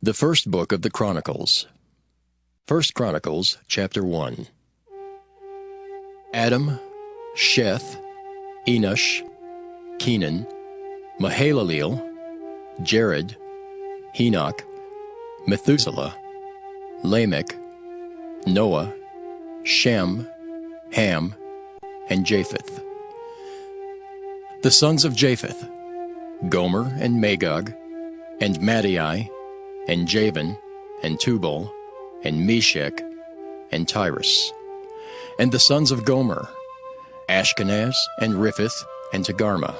The first book of the Chronicles. 1 Chronicles, chapter 1. Adam, Sheth, Enosh, Kenan, Mahalaleel, Jared, Enoch, Methuselah, Lamech, Noah, Shem, Ham, and Japheth. The sons of Japheth: Gomer and Magog, and Madai, and Javan, and Tubal, and Meshech, and Tyrus. And the sons of Gomer: Ashkenaz, and Riphath, and Togarmah.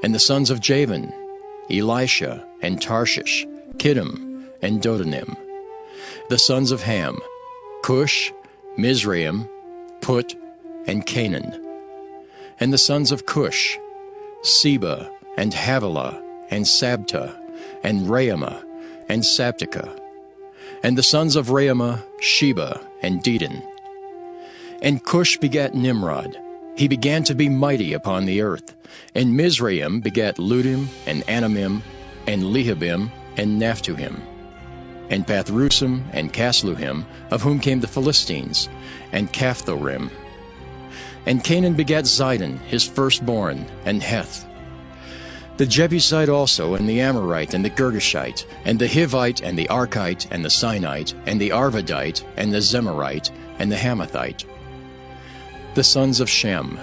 And the sons of Javan: Elisha, and Tarshish, Kittim, and Dodanim. The sons of Ham: Cush, Mizraim, Put, and Canaan. And the sons of Cush: Seba, and Havilah, and Sabta, and Raamah, and Sabteka. And the sons of Raamah: Sheba, and Dedan. And Cush begat Nimrod. He began to be mighty upon the earth. And Mizraim begat Ludim, and Anamim, and Lehabim, and Naphtuhim. And Pathrusim, and Casluhim, of whom came the Philistines, and Caphthorim. And Canaan begat Zidon, his firstborn, and Heth. The Jebusite also, and the Amorite, and the Girgashite, and the Hivite, and the Archite, and the Sinite, and the Arvadite, and the Zemarite, and the Hamathite. The sons of Shem: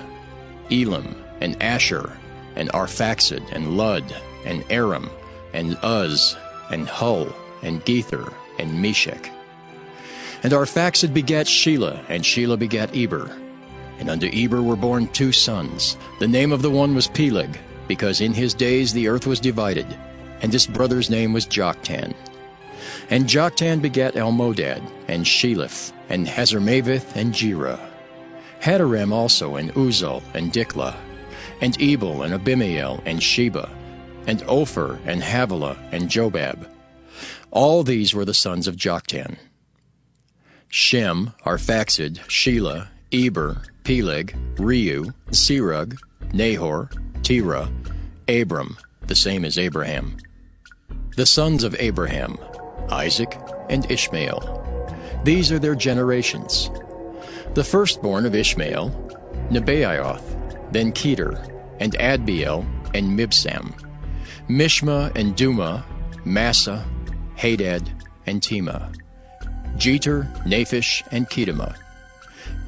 Elam, and Asher, and Arphaxad, and Lud, and Aram, and Uz, and Hul, and Gether, and Meshech. And Arphaxad begat Shelah, and Shelah begat Eber. And unto Eber were born two sons. The name of the one was Peleg, because in his days the earth was divided, and his brother's name was Joktan. And Joktan begat Almodad, and Sheleph, and Hazarmaveth, and Jerah. Hadoram also, and Uzal, and Diklah, and Ebal, and Abimael, and Sheba, and Ophir, and Havilah, and Jobab. All these were the sons of Joktan. Shem, Arphaxad, Shelah, Eber, Peleg, Reu, Serug, Nahor, Terah, Abram, the same as Abraham. The sons of Abraham: Isaac and Ishmael. These are their generations. The firstborn of Ishmael: Nebaioth, then Kedar, and Adbeel, and Mibsam, Mishma, and Duma, Massa, Hadad, and Tema, Jeter, Naphish, and Kedemah.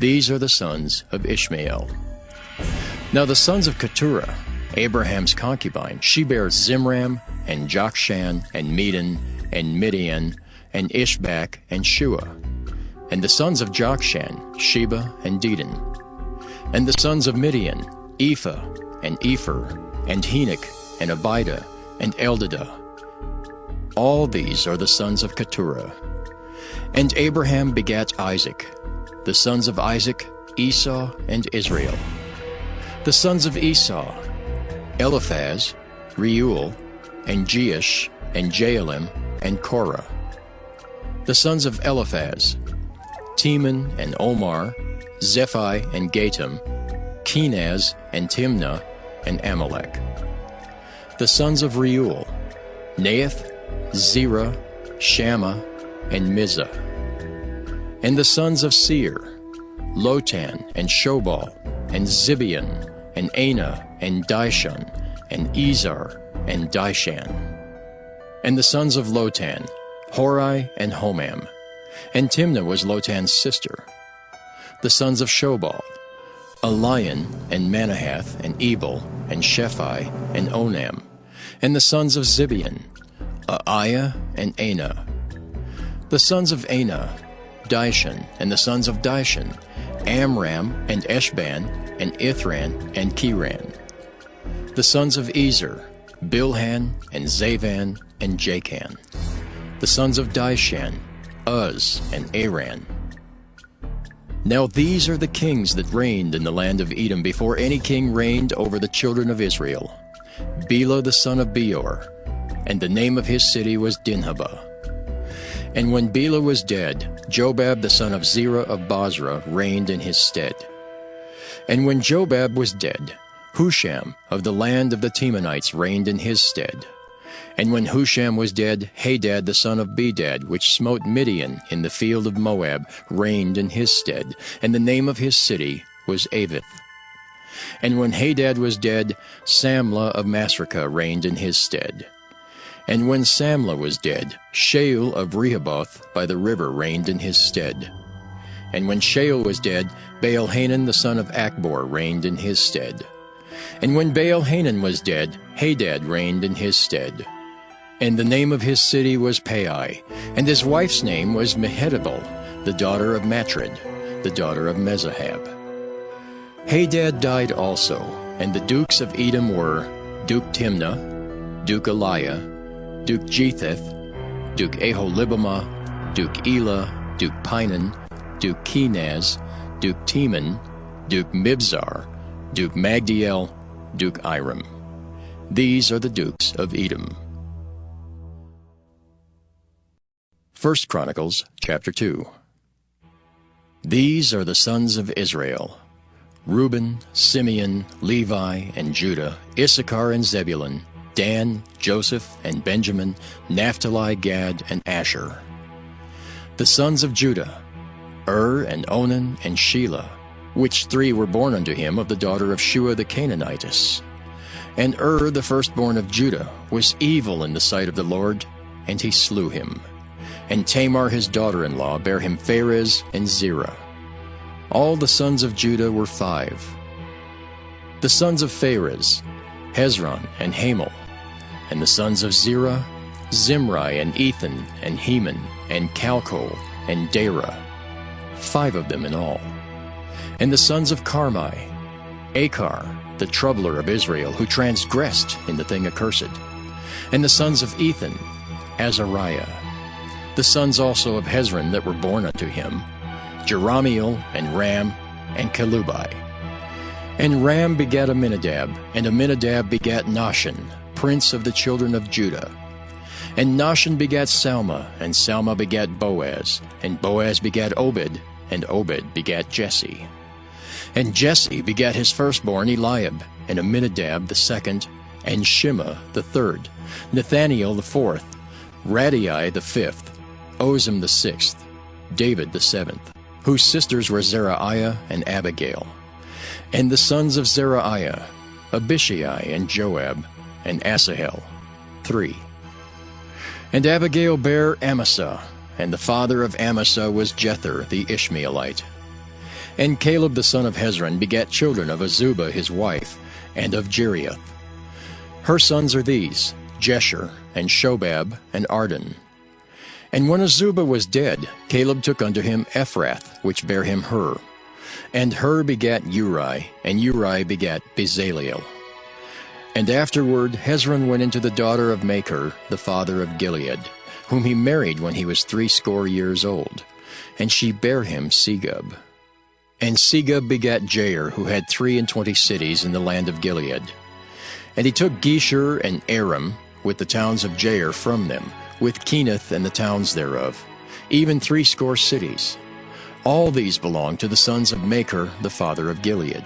These are the sons of Ishmael. Now the sons of Keturah, Abraham's concubine, she bare Zimram, and Jokshan, and Medan, and Midian, and Ishbak, and Shua. And the sons of Jokshan, Sheba, and Dedan. And the sons of Midian: Ephah, and Epher, and Henoch, and Abida, and Eldadah. All these are the sons of Keturah. And Abraham begat Isaac. The sons of Isaac: Esau and Israel. The sons of Esau: Eliphaz, Reuel, and Jeush, and Jaalim, and Korah. The sons of Eliphaz: Teman, and Omar, Zephi, and Gatam, Kenaz, and Timnah, and Amalek. The sons of Reuel: Naath, Zerah, Shammah, and Mizah. And the sons of Seir: Lotan, and Shobal, and Zibeon, and Anah, and Dishon, and Ezer, and Dishan. And the sons of Lotan: Hori, and Homam. And Timnah was Lotan's sister. The sons of Shobal: Elian, and Manahath, and Ebal, and Shephi, and Onam. And the sons of Zibeon: Aiah, and Anah. The sons of Anah: Dishon. And the sons of Dishon: Amram, and Eshban, and Ithran, and Kiran. The sons of Ezer: Bilhan, and Zavan, and Jachan. The sons of Dishan: Uz, and Aran. Now these are the kings that reigned in the land of Edom before any king reigned over the children of Israel: Bela the son of Beor, and the name of his city was Dinhabah. And when Bela was dead, Jobab the son of Zerah of Bozrah reigned in his stead. And when Jobab was dead, Husham of the land of the Temanites reigned in his stead. And when Husham was dead, Hadad the son of Bedad, which smote Midian in the field of Moab, reigned in his stead, and the name of his city was Avith. And when Hadad was dead, Samlah of Masrekah reigned in his stead. And when Samlah was dead, Shaul of Rehoboth by the river reigned in his stead. And when Shaul was dead, Baal-Hanan the son of Achbor reigned in his stead. And when Baal-Hanan was dead, Hadad reigned in his stead. And the name of his city was Pai, and his wife's name was Mehetabel, the daughter of Matred, the daughter of Mezahab. Hadad died also, and the dukes of Edom were Duke Timnah, Duke Eliah, Duke Jetheth, Duke Aholibamah, Duke Elah, Duke Pinan, Duke Kenaz, Duke Teman, Duke Mibzar, Duke Magdiel, Duke Iram. These are the dukes of Edom. 1 Chronicles chapter 2. These are the sons of Israel: Reuben, Simeon, Levi, and Judah, Issachar and Zebulun, Dan, Joseph, and Benjamin, Naphtali, Gad, and Asher. The sons of Judah: and Onan, and Shelah, which three were born unto him of the daughter of Shua the Canaanitess. And the firstborn of Judah, was evil in the sight of the Lord, and he slew him. And Tamar his daughter-in-law bare him Pharez and Zerah. All the sons of Judah were 5. The sons of Pharez: Hezron and Hamel. And the sons of Zerah: Zimri and Ethan and Heman and Calcol and Dara. 5 of them in all. And the sons of Carmi: Achar, the troubler of Israel, who transgressed in the thing accursed. And the sons of Ethan: Azariah. The sons also of Hezron that were born unto him: Jerahmeel, and Ram, and Kelubai. And Ram begat Aminadab, and Aminadab begat Nahshon, prince of the children of Judah. And Nahshon begat Salma, and Salma begat Boaz, and Boaz begat Obed, and Obed begat Jesse. And Jesse begat his firstborn Eliab, and Aminadab the second, and Shimea the third, Nathaniel the fourth, Radai the fifth, Ozem the sixth, David the seventh, whose sisters were Zerahiah and Abigail. And the sons of Zerahiah: Abishai and Joab, and Asahel, 3. And Abigail bare Amasa, and the father of Amasa was Jether the Ishmaelite. And Caleb the son of Hezron begat children of Azubah his wife, and of Jerioth. Her sons are these: Jesher, and Shobab, and Arden. And when Azubah was dead, Caleb took unto him Ephrath, which bare him Hur. And Hur begat Uri, and Uri begat Bezaleel. And afterward Hezron went into the daughter of Machir, the father of Gilead, whom he married when he was 80 years old, and she bare him Segub. And Segub begat Jair, who had 23 cities in the land of Gilead. And he took Geshur and Aram, with the towns of Jair from them, with Kenath and the towns thereof, even 80 cities. All these belonged to the sons of Machir, the father of Gilead.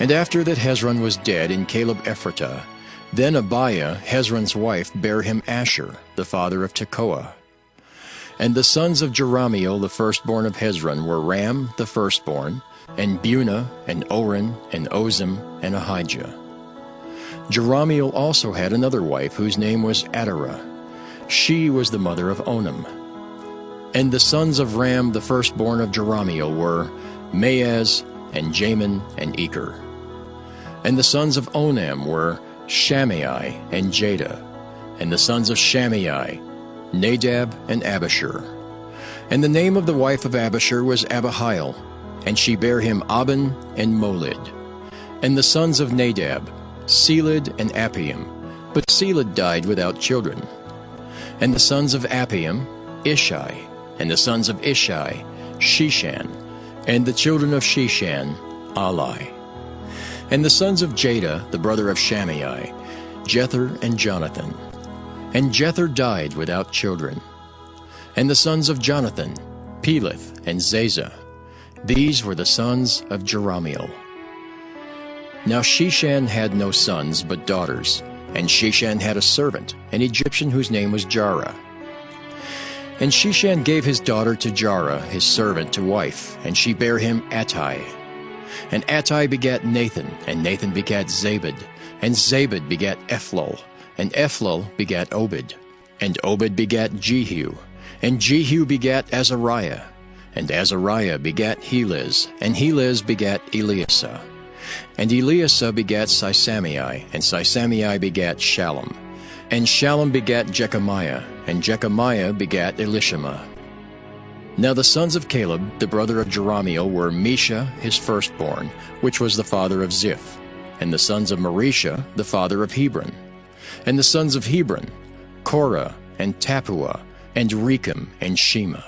And after that Hezron was dead in Caleb Ephratah, then Abiah, Hezron's wife, bare him Asher, the father of Tekoa. And the sons of Jerahmeel, the firstborn of Hezron, were Ram, the firstborn, and Bunah, and Oren, and Ozem, and Ahijah. Jerahmeel also had another wife, whose name was Adarah. She was the mother of Onam. And the sons of Ram, the firstborn of Jerahmeel, were Maaz, and Jamin, and Eker. And the sons of Onam were Shammai and Jada. And the sons of Shammai: Nadab and Abishur. And the name of the wife of Abishur was Abihail, and she bare him Aben and Molid. And the sons of Nadab: Seled and Appium, but Seled died without children. And the sons of Appium: Ishai. And the sons of Ishai: Sheshan. And the children of Sheshan: Ali. And the sons of Jada, the brother of Shammai: Jether and Jonathan. And Jether died without children. And the sons of Jonathan: Peleth and Zazah. These were the sons of Jerahmeel. Now Sheshan had no sons but daughters, And Sheshan had a servant, an Egyptian whose name was Jarah. And Sheshan gave his daughter to Jarah, his servant, to wife, and she bare him Attai. And Attai begat Nathan, and Nathan begat Zabed, and Zabed begat Ephlol, and Ephlol begat Obed, and Obed begat Jehu, and Jehu begat Azariah, and Azariah begat Helez, and Helez begat Eleasah. And Eleasah begat Sisamai, and Sisamai begat Shallum. And Shallum begat Jechemiah, and Jechemiah begat Elishama. Now the sons of Caleb, the brother of Jerahmeel, were Mesha, his firstborn, which was the father of Ziph, and the sons of Marisha, the father of Hebron. And the sons of Hebron, Korah, and Tappuah, and Rechem, and Shema.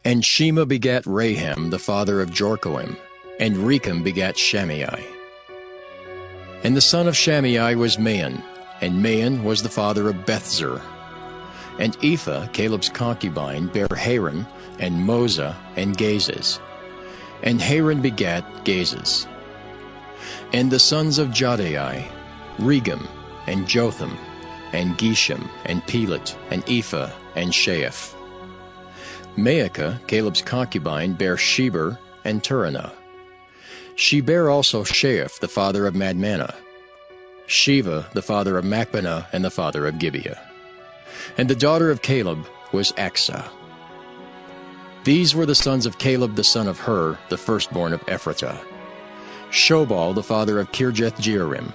And Shema begat Raham, the father of Jorkoam, and Rechem begat Shammai. And the son of Shammai was Maon, and Maon was the father of Bethzur. And Ephah, Caleb's concubine, bare Haran, and Moza, and Gazez. And Haran begat Gazez. And the sons of Jadai, Regem, and Jotham, and Geshem, and Pelet, and Ephah, and Sheaph. Maacah, Caleb's concubine, bare Sheber, and Turanah. She bare also Sheaph, the father of Madmanah, Sheva, the father of Machbenah, and the father of Gibeah. And the daughter of Caleb was Acsah. These were the sons of Caleb the son of Hur, the firstborn of Ephratah. Shobal, the father of Kirjath-jearim.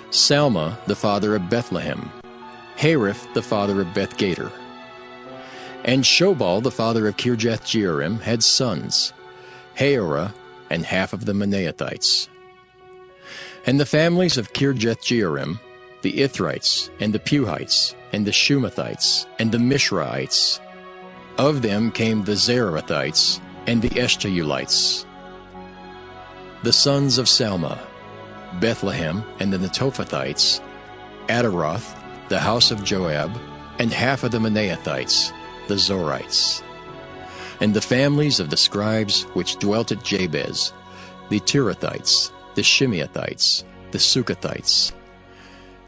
Salma, the father of Bethlehem. Hariph, the father of Bethgader. And Shobal, the father of Kirjath-jearim, had sons, Haorah, and half of the Manaathites. And the families of Kirjath-jearim, the Ithrites, and the Puhites, and the Shumathites, and the Mishraites. Of them came the Zarathites, and the Eshtaolites. The sons of Salma, Bethlehem, and the Netophathites, Adaroth, the house of Joab, and half of the Manaathites, the Zorites. And the families of the scribes which dwelt at Jabez, the Tirathites, the Shimeathites, the Sukathites.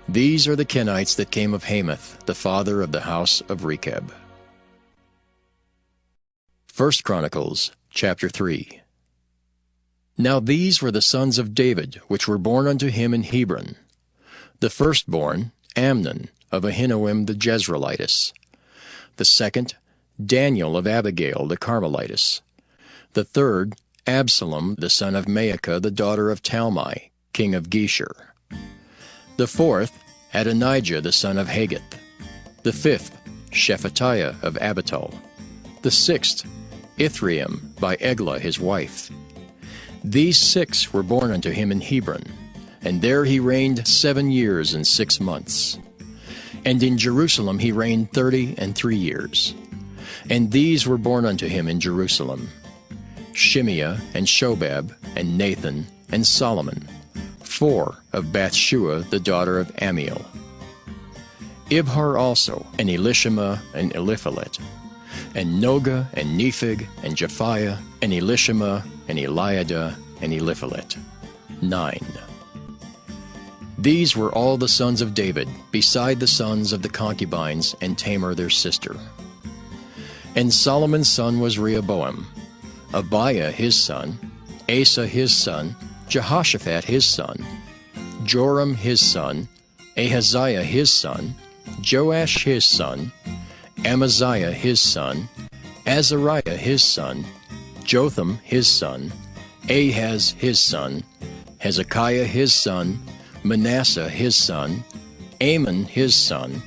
These are the Kenites that came of Hamath, the father of the house of Rechab. 1 Chronicles, chapter 3. Now these were the sons of David, which were born unto him in Hebron. The firstborn, Amnon, of Ahinoam the Jezreelitess. The second, Daniel of Abigail the Carmelitess. The third, Absalom the son of Maacah the daughter of Talmai, king of Geshur. The fourth, Adonijah the son of Haggith. The fifth, Shephatiah of Abital. The sixth, Ithream by Eglah his wife. These 6 were born unto him in Hebron, and there he reigned 7 years and 6 months. And in Jerusalem he reigned 33 years. And these were born unto him in Jerusalem, Shimeah, and Shobab, and Nathan, and Solomon, 4 of Bathshua the daughter of Amiel. Ibhar also, and Elishama, and Eliphalet, and Noga, and Nephig, and Japhiah, and Elishama, and Eliada, and Eliphalet. 9. These were all the sons of David, beside the sons of the concubines, and Tamar their sister. And Solomon's son was Rehoboam, Abiah his son, Asa his son, Jehoshaphat his son, Joram his son, Ahaziah his son, Joash his son, Amaziah his son, Azariah his son, Jotham his son, Ahaz his son, Hezekiah his son, Manasseh his son, Amon his son,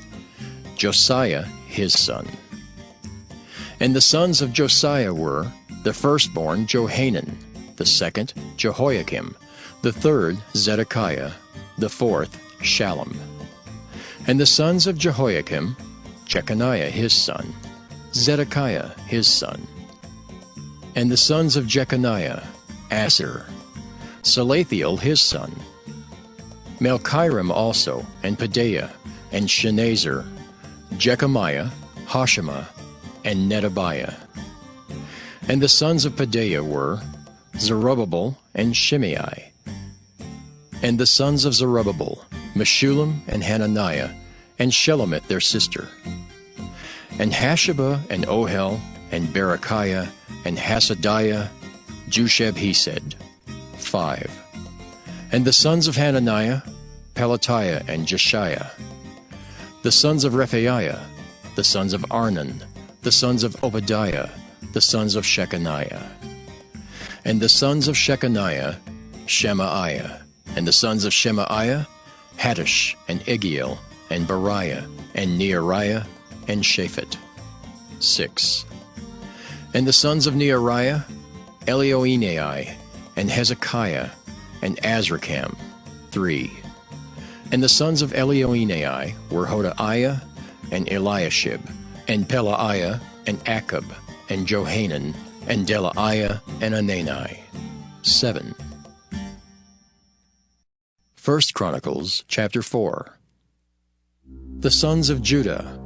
Josiah his son. And the sons of Josiah were, the firstborn Johanan, the second Jehoiakim, the third Zedekiah, the fourth Shallum. And the sons of Jehoiakim, Jeconiah his son, Zedekiah his son. And the sons of Jeconiah, Asir, Salathiel his son, Melchiram also, and Pedaiah, and Shenazer, Jechemiah, Hoshama, and Nedabiah. And the sons of Pedaiah were Zerubbabel and Shimei. And the sons of Zerubbabel, Meshullam and Hananiah, and Shelomith their sister. And Hashabah and Ohel and Berechiah and Hasadiah, Jusheb Hesed, 5. And the sons of Hananiah, Pelatiah and Jeshiah. The sons of Rephaiah, the sons of Arnan, the sons of Obadiah, the sons of Shechaniah. And the sons of Shechaniah, Shemaiah. And the sons of Shemaiah, Hattush and Igiel and Bariah and Neariah and Shaphat, 6. And the sons of Neariah, Elioenai and Hezekiah and Azrikam, 3. And the sons of Elioenai were Hodaiah and Eliashib, and Pelaiah and Akab, and Johanan, and Delaiah and Anani, 7. 1 Chronicles chapter 4. The sons of Judah,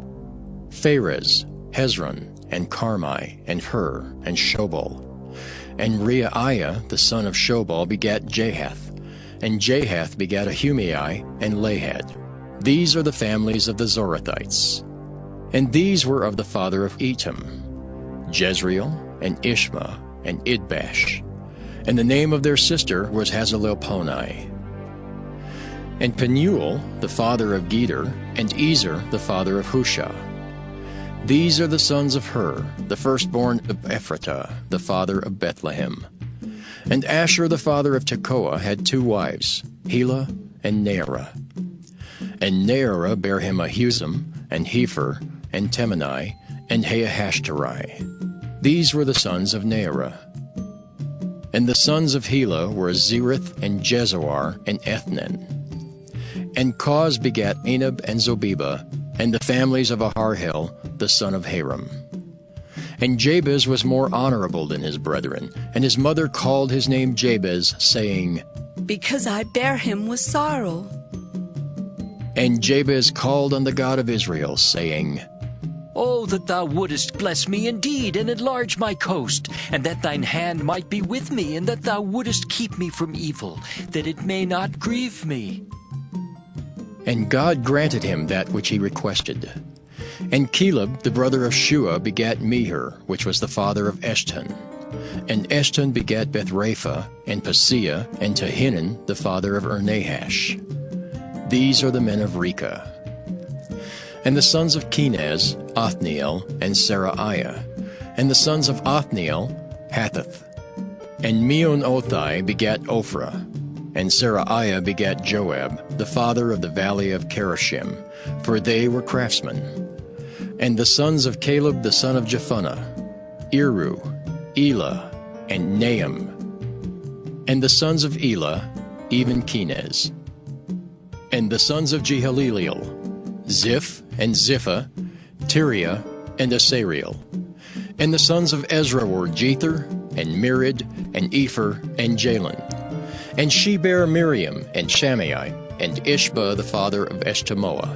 Pharez, Hezron, and Carmi, and Hur, and Shobal. And Reiah the son of Shobal begat Jahath, and Jahath begat Ahumai and Lahad. These are the families of the Zorathites. And these were of the father of Etam, Jezreel, and Ishma, and Idbash. And the name of their sister was Hazelelponi. And Penuel, the father of Geder, and Ezer, the father of Hushah. These are the sons of Hur, the firstborn of Ephratah, the father of Bethlehem. And Asher, the father of Tekoa, had 2 wives, Helah and Naarah. And Naarah bare him Ahuzam, and Hepher, and Temani, and Haahashtari. These were the sons of Naarah. And the sons of Helah were Zereth, and Jezoar, and Ethnan. And Cause begat Anab and Zobeba, and the families of Aharhel, the son of Haram. And Jabez was more honorable than his brethren, and his mother called his name Jabez, saying, Because I bare him with sorrow. And Jabez called on the God of Israel, saying, Oh, that thou wouldest bless me indeed, and enlarge my coast, and that thine hand might be with me, and that thou wouldest keep me from evil, that it may not grieve me. And God granted him that which he requested. And Caleb, the brother of Shua, begat Meher, which was the father of Eshton. And Eshton begat Bethrapha, and Paseah, and Tahinan, the father of Nahash. These are the men of Rechah. And the sons of Kenaz, Othniel, and Seraiah. And the sons of Othniel, Hathath. And Meonothai begat Ophrah. And Seraiah begat Joab, the father of the valley of Kerashim, for they were craftsmen. And the sons of Caleb the son of Jephunneh, Eru, Elah, and Nahum. And the sons of Elah, even Kenaz. And the sons of Jehaleleel, Ziph and Ziphah, Tiria, and Asariel. And the sons of Ezra were Jether, and Merid, and Epher, and Jalon. And she bare Miriam, and Shammai, and Ishba the father of Eshtemoa.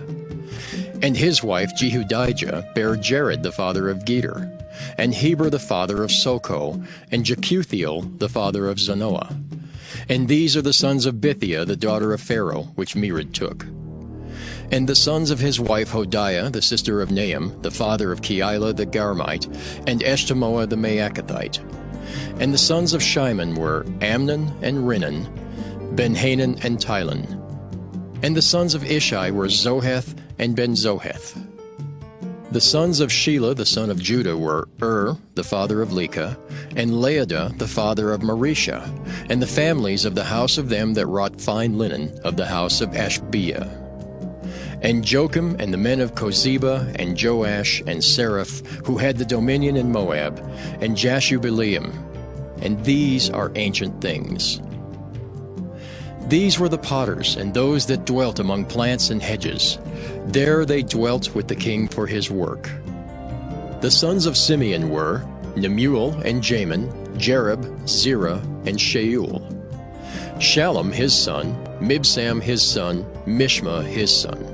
And his wife Jehudijah bare Jared the father of Geder, and Heber the father of Soko, and Jekuthiel the father of Zanoah. And these are the sons of Bithiah the daughter of Pharaoh, which Merid took. And the sons of his wife Hodiah the sister of Nahum, the father of Keilah the Garmite, and Eshtemoa the Maacathite. And the sons of Shimon were Amnon and Rinan, Benhanan and Tilon. And the sons of Ishai were Zoheth and Ben-Zoheth. The sons of Shelah the son of Judah were the father of Leka, and Laadah the father of Marisha, and the families of the house of them that wrought fine linen of the house of Ashbiah. And Jocham and the men of Kozeba, and Joash, and Seraph, who had the dominion in Moab, and Jashubileam. And these are ancient things. These were the potters, and those that dwelt among plants and hedges. There they dwelt with the king for his work. The sons of Simeon were Nemuel and Jamin, Jereb, Zerah, and Shaul. Shallum his son, Mibsam his son, Mishma his son.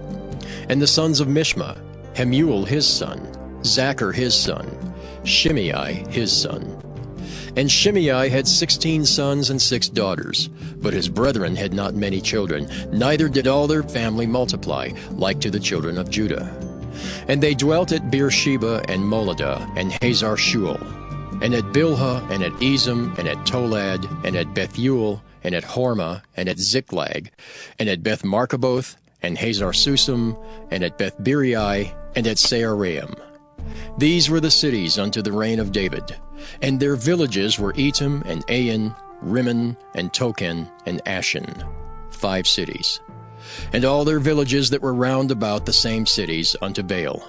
And the sons of Mishma, Hemuel his son, Zachar his son, Shimei his son, And Shimei had 16 sons and 6 daughters, but his brethren had not many children, neither did all their family multiply, like to the children of Judah. And they dwelt at Beersheba and Moladah and Hazar Shual, and at Bilhah and at Ezem and at Tolad and at Bethuel and at Hormah and at Ziklag and at Beth Markaboth and Hazar Susam and at Beth Biri and at Saaraim. These were the cities unto the reign of David, and their villages were Etam and Ain, Rimmon and Token and Ashen, 5 cities, and all their villages that were round about the same cities unto Baal.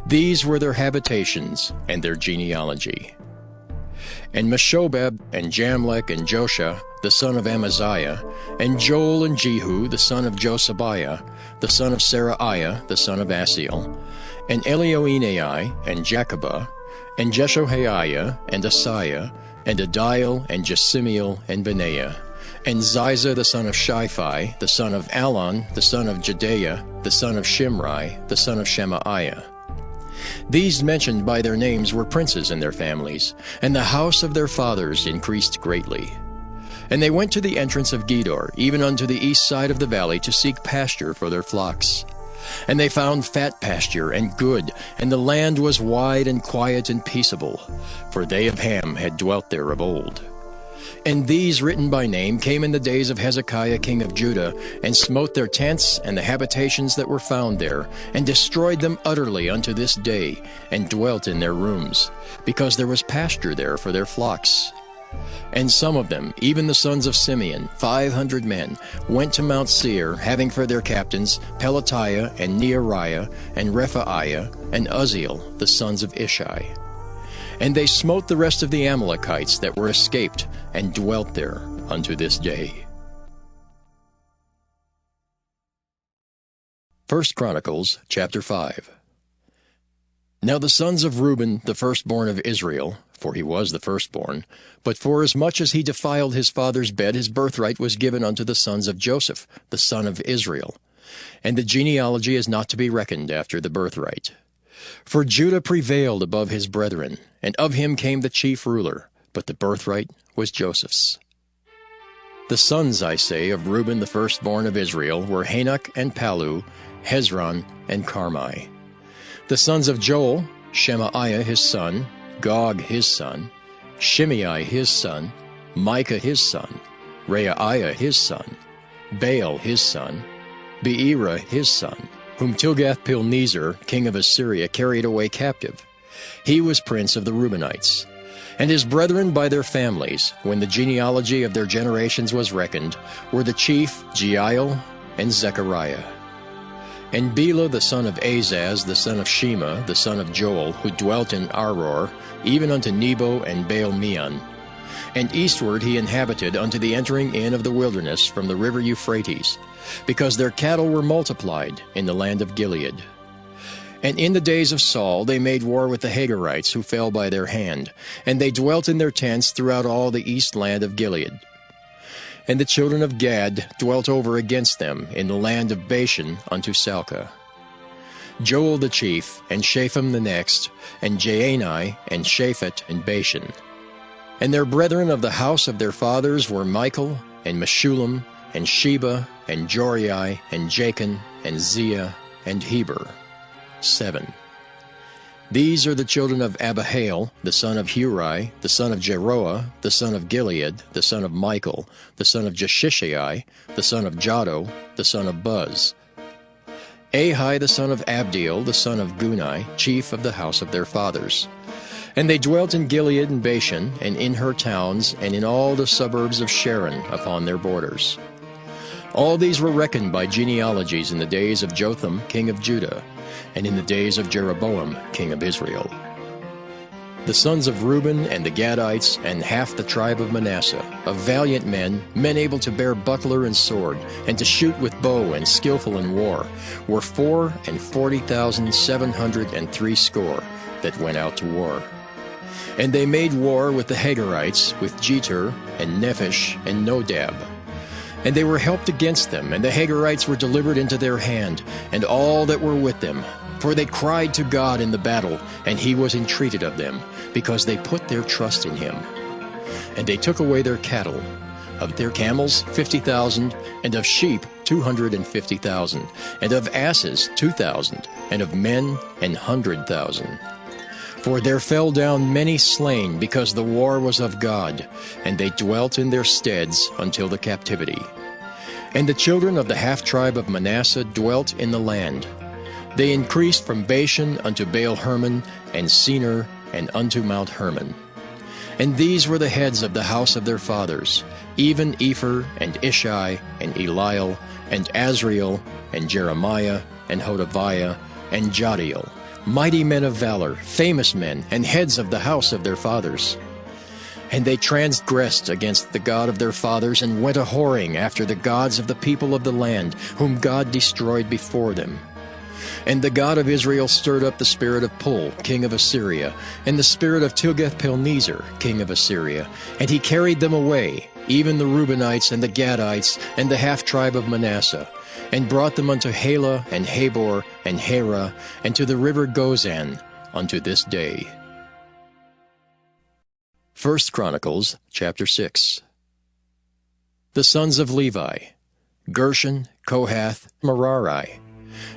These were their habitations and their genealogy. And Meshobab and Jamlech and Josha, the son of Amaziah, and Joel and Jehu, the son of Josabiah, the son of Seraiah, the son of Asiel, and Elioenai, and Jacobah, and Jeshohaiah, and Asaiah, and Adiel, and Jesimiel, and Benaiah, and Ziza the son of Shiphi, the son of Alon, the son of Jedaiah, the son of Shimri, the son of Shemaiah. These mentioned by their names were princes in their families, and the house of their fathers increased greatly. And they went to the entrance of Gedor, even unto the east side of the valley, to seek pasture for their flocks. And they found fat pasture and good, and the land was wide and quiet and peaceable, for they of Ham had dwelt there of old. And these written by name came in the days of Hezekiah king of Judah, and smote their tents and the habitations that were found there, and destroyed them utterly unto this day, and dwelt in their rooms, because there was pasture there for their flocks. And some of them, even the sons of Simeon, 500 men, went to Mount Seir, having for their captains Pelatiah and Neariah and Rephaiah and Uzziel, the sons of Ishi. And they smote the rest of the Amalekites that were escaped, and dwelt there unto this day. 1 Chronicles chapter 5. Now the sons of Reuben, the firstborn of Israel, for he was the firstborn, but forasmuch as he defiled his father's bed, his birthright was given unto the sons of Joseph, the son of Israel. And the genealogy is not to be reckoned after the birthright. For Judah prevailed above his brethren, and of him came the chief ruler, but the birthright was Joseph's. The sons, I say, of Reuben the firstborn of Israel were Hanok and Palu, Hezron and Carmi. The sons of Joel, Shemaiah his son, Gog his son, Shimei his son, Micah his son, Reaiah his son, Baal his son, Beera his son, whom Tilgath-Pilneser, king of Assyria, carried away captive. He was prince of the Reubenites. And his brethren by their families, when the genealogy of their generations was reckoned, were the chief Jeiel and Zechariah. And Bela the son of Azaz, the son of Shema, the son of Joel, who dwelt in Aror, even unto Nebo and Baal-meon. And eastward he inhabited unto the entering in of the wilderness from the river Euphrates, because their cattle were multiplied in the land of Gilead. And in the days of Saul they made war with the Hagarites, who fell by their hand, and they dwelt in their tents throughout all the east land of Gilead. And the children of Gad dwelt over against them in the land of Bashan unto Salcah. Joel the chief, and Shapham the next, and Jaani, and Shaphat, and Bashan. And their brethren of the house of their fathers were Michael, and Meshullam, and Sheba, and Jorai, and Jachin, and Ziah, and Heber. 7. These are the children of Abihail, the son of Huri, the son of Jeroah, the son of Gilead, the son of Michael, the son of Jeshishai, the son of Jado, the son of Buz. Ahi, the son of Abdiel, the son of Gunai, chief of the house of their fathers. And they dwelt in Gilead and Bashan, and in her towns, and in all the suburbs of Sharon upon their borders. All these were reckoned by genealogies in the days of Jotham, king of Judah, and in the days of Jeroboam, king of Israel. The sons of Reuben and the Gadites and half the tribe of Manasseh, of valiant men, men able to bear buckler and sword, and to shoot with bow and skillful in war, were 40,760 that went out to war. And they made war with the Hagarites, with Jeter, and Nephish, and Nodab. And they were helped against them, and the Hagarites were delivered into their hand, and all that were with them. For they cried to God in the battle, and he was entreated of them, because they put their trust in him. And they took away their cattle, of their camels 50,000, and of sheep 250,000, and of asses 2,000, and of men 100,000. For there fell down many slain, because the war was of God, and they dwelt in their steads until the captivity. And the children of the half-tribe of Manasseh dwelt in the land. They increased from Bashan unto Baal-Hermon, and Senir, and unto Mount Hermon. And these were the heads of the house of their fathers, even Epher, and Ishai, and Eliel, and Azriel, and Jeremiah, and Hodaviah, and Jadiel, mighty men of valor, famous men, and heads of the house of their fathers. And they transgressed against the God of their fathers, and went a-whoring after the gods of the people of the land, whom God destroyed before them. And the God of Israel stirred up the spirit of Pul, king of Assyria, and the spirit of Tilgath-Pilneser, king of Assyria, and he carried them away, even the Reubenites and the Gadites, and the half-tribe of Manasseh, and brought them unto Halah, and Habor, and Hara, and to the river Gozan, unto this day. 1 Chronicles, chapter 6. The sons of Levi, Gershon, Kohath, Merari.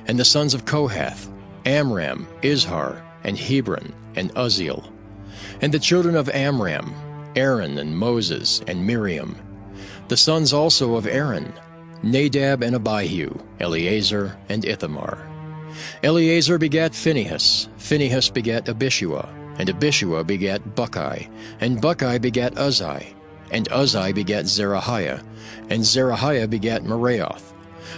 And the sons of Kohath, Amram, Izhar, and Hebron, and Uzziel. And the children of Amram, Aaron, and Moses, and Miriam. The sons also of Aaron, Nadab and Abihu, Eleazar, and Ithamar. Eleazar begat Phinehas, Phinehas begat Abishua, and Abishua begat Buckai, and Buckai begat Uzzi, and Uzzi begat Zerahiah, and Zerahiah begat Meraioth.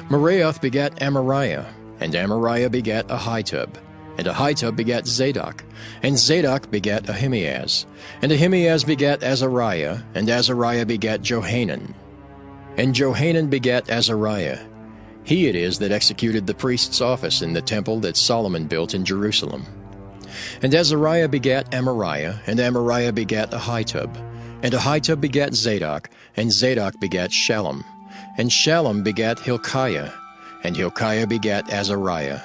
Meraioth begat Amariah, and Amariah begat Ahitub, and Ahitub begat Zadok, and Zadok begat Ahimaaz, and Ahimaaz begat Azariah, and Azariah begat Johanan, and Johanan begat Azariah. He it is that executed the priest's office in the temple that Solomon built in Jerusalem. And Azariah begat Amariah, and Amariah begat Ahitub, and Ahitub begat Zadok, and Zadok begat Shallum, and Shallum begat Hilkiah, and Hilkiah begat Azariah,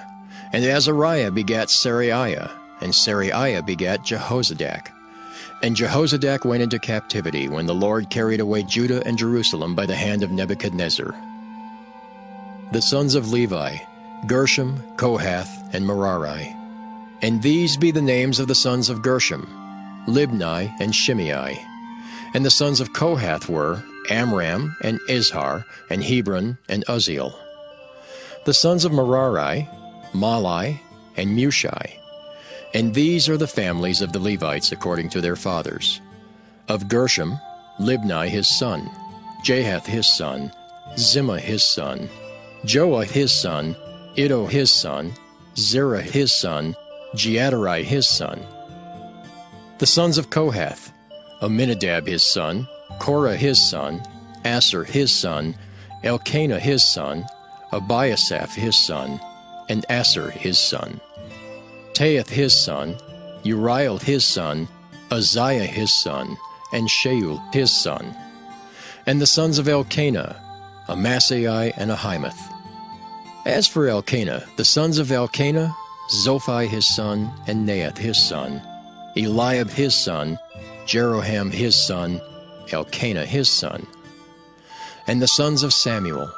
and Azariah begat Seraiah, and Seraiah begat Jehozadak. And Jehozadak went into captivity when the Lord carried away Judah and Jerusalem by the hand of Nebuchadnezzar. The sons of Levi, Gershom, Kohath, and Merari. And these be the names of the sons of Gershom, Libni and Shimei. And the sons of Kohath were Amram, and Izhar, and Hebron, and Uzziel. The sons of Merari, Mahli, and Mushi. And these are the families of the Levites according to their fathers. Of Gershom, Libni his son, Jahath his son, Zimmah his son, Joah his son, Iddo his son, Zerah his son, Jeaterai his son. The sons of Kohath, Aminadab his son, Korah his son, Asher his son, Elkanah his son, Abiasaph his son, and Asher his son. Tahath his son, Uriel his son, Uzziah his son, and Shaul his son. And the sons of Elkanah, Amasai and Ahimath. As for Elkanah, the sons of Elkanah, Zophai his son, and Naath his son, Eliab his son, Jeroham his son, Elkanah his son. And the sons of Samuel,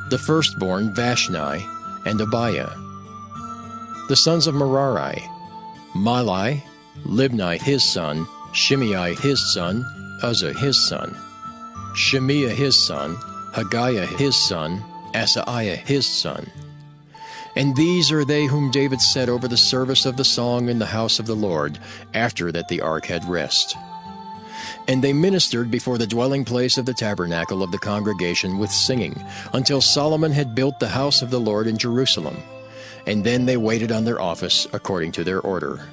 the firstborn Vashni, and Abiah. The sons of Merari, Mahli, Libni his son, Shimei his son, Uzzah his son, Shemiah his son, Haggiah his son, Asaiah his son. And these are they whom David set over the service of the song in the house of the Lord, after that the ark had rest. And they ministered before the dwelling place of the tabernacle of the congregation with singing, until Solomon had built the house of the Lord in Jerusalem. And then they waited on their office according to their order.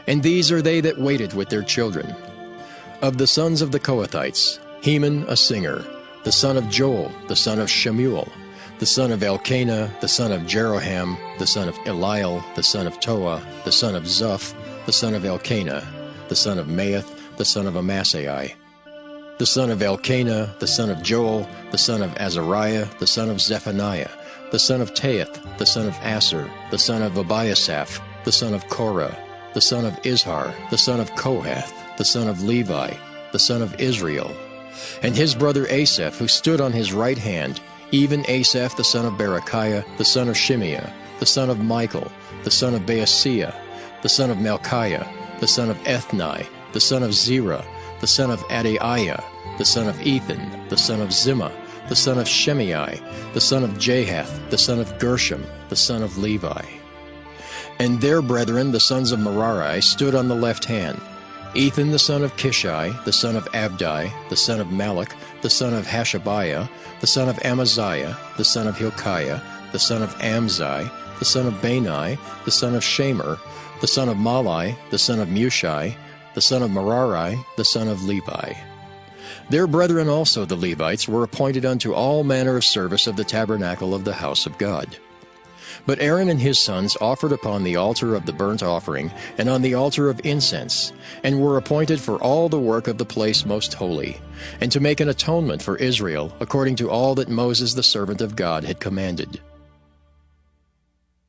And these are they that waited with their children. Of the sons of the Kohathites, Heman a singer, the son of Joel, the son of Shemuel, the son of Elkanah, the son of Jeroham, the son of Eliel, the son of Toah, the son of Zuph, the son of Elkanah, the son of Maath, the son of Amasai, the son of Elkanah, the son of Joel, the son of Azariah, the son of Zephaniah, the son of Tahath, the son of Asher, the son of Abiasaph, the son of Korah, the son of Izhar, the son of Kohath, the son of Levi, the son of Israel, and his brother Asaph, who stood on his right hand, even Asaph the son of Berechiah, the son of Shimeah, the son of Michael, the son of Baaseiah, the son of Malchiah, the son of Ethni, the son of Zerah, the son of Adaiah, the son of Ethan, the son of Zimmah, the son of Shimei, the son of Jahath, the son of Gershom, the son of Levi. And their brethren, the sons of Merari, stood on the left hand, Ethan the son of Kishai, the son of Abdi, the son of Malach, the son of Hashabiah, the son of Amaziah, the son of Hilkiah, the son of Amzi, the son of Bani, the son of Shamer, the son of Malai, the son of Mushai, the son of Merari, the son of Levi. Their brethren also the Levites were appointed unto all manner of service of the tabernacle of the house of God. But Aaron and his sons offered upon the altar of the burnt offering, and on the altar of incense, and were appointed for all the work of the place most holy, and to make an atonement for Israel, according to all that Moses the servant of God had commanded.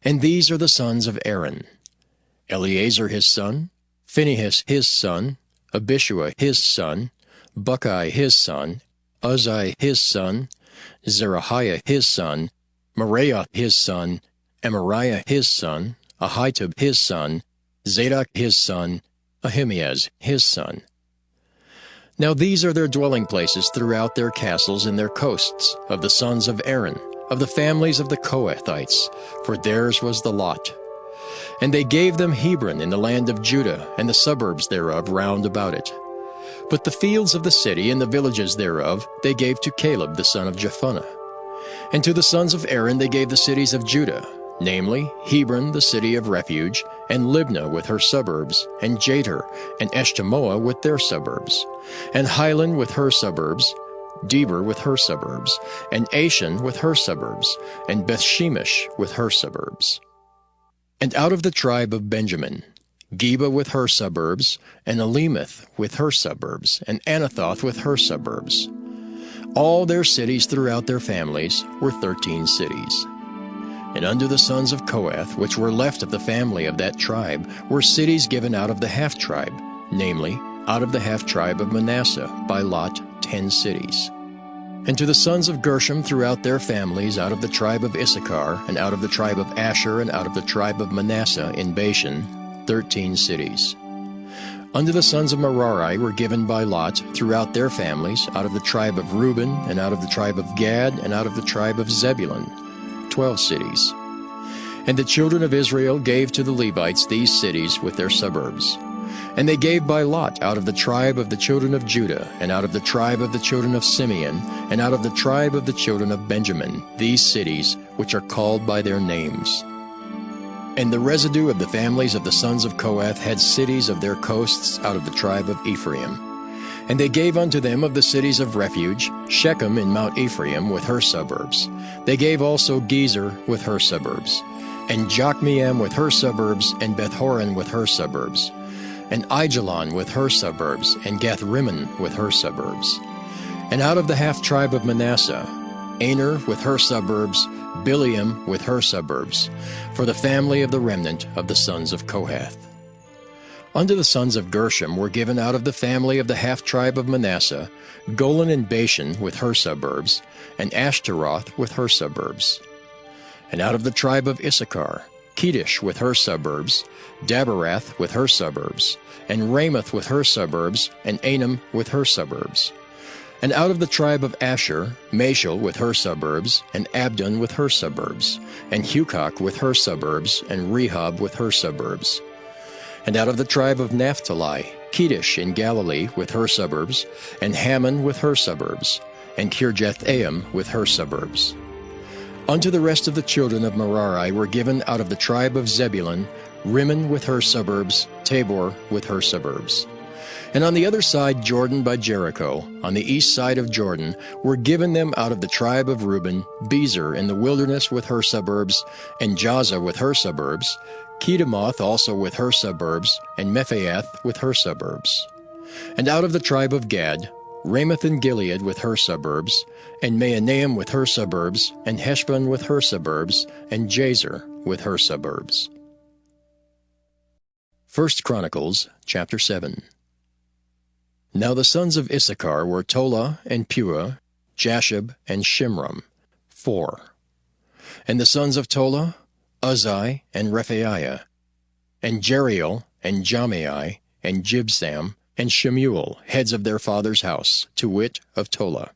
And these are the sons of Aaron: Eleazar his son, Phinehas his son, Abishua his son, Buckai his son, Uzzi his son, Zerahiah his son, Meraioth his son, Amariah his son, Ahitub his son, Zadok his son, Ahimaaz his son. Now these are their dwelling places throughout their castles and their coasts, of the sons of Aaron, of the families of the Kohathites, for theirs was the lot. And they gave them Hebron in the land of Judah, and the suburbs thereof round about it. But the fields of the city and the villages thereof they gave to Caleb the son of Jephunneh. And to the sons of Aaron they gave the cities of Judah, namely, Hebron the city of refuge, and Libnah with her suburbs, and Jatir, and Eshtemoa with their suburbs, and Hilan with her suburbs, Deber with her suburbs, and Ashan with her suburbs, and Bethshemesh with her suburbs. And out of the tribe of Benjamin, Geba with her suburbs, and Alemeth with her suburbs, and Anathoth with her suburbs. All their cities throughout their families were 13 cities. And unto the sons of Kohath, which were left of the family of that tribe, were cities given out of the half-tribe, namely, out of the half-tribe of Manasseh, by lot 10 cities. And to the sons of Gershom throughout their families, out of the tribe of Issachar, and out of the tribe of Asher, and out of the tribe of Manasseh in Bashan, 13 cities. Unto the sons of Merari were given by lot throughout their families, out of the tribe of Reuben, and out of the tribe of Gad, and out of the tribe of Zebulun, 12 cities. And the children of Israel gave to the Levites these cities with their suburbs. And they gave by lot out of the tribe of the children of Judah, and out of the tribe of the children of Simeon, and out of the tribe of the children of Benjamin, these cities which are called by their names. And the residue of the families of the sons of Kohath had cities of their coasts out of the tribe of Ephraim. And they gave unto them of the cities of refuge, Shechem in Mount Ephraim with her suburbs. They gave also Gezer with her suburbs, and Jokmeam with her suburbs, and Beth-horon with her suburbs, and Aijalon with her suburbs, and Gath-rimmon with her suburbs. And out of the half-tribe of Manasseh, Aner with her suburbs, Bileam with her suburbs, for the family of the remnant of the sons of Kohath. Unto the sons of Gershom were given out of the family of the half-tribe of Manasseh, Golan and Bashan with her suburbs, and Ashtaroth with her suburbs. And out of the tribe of Issachar, Kedesh with her suburbs, Daberath with her suburbs, and Ramoth with her suburbs, and Anam with her suburbs. And out of the tribe of Asher, Mashal with her suburbs, and Abdon with her suburbs, and Hukok with her suburbs, and Rehob with her suburbs. And out of the tribe of Naphtali, Kedesh in Galilee with her suburbs, and Hammon with her suburbs, and Kirjathim with her suburbs. Unto the rest of the children of Merari were given out of the tribe of Zebulun, Rimmon with her suburbs, Tabor with her suburbs. And on the other side Jordan by Jericho, on the east side of Jordan, were given them out of the tribe of Reuben, Bezer in the wilderness with her suburbs, and Jazza with her suburbs, Kedemoth also with her suburbs, and Mephaath with her suburbs. And out of the tribe of Gad, Ramoth in Gilead with her suburbs, and Mahanaim with her suburbs, and Heshbon with her suburbs, and Jazer with her suburbs. 1 Chronicles chapter 7. Now the sons of Issachar were Tola and Puah, Jashub and Shimram, 4. And the sons of Tola, Uzzi and Rephaiah, and Jeriel and Jamiai and Jibsam and Shemuel, heads of their father's house, to wit, of Tola.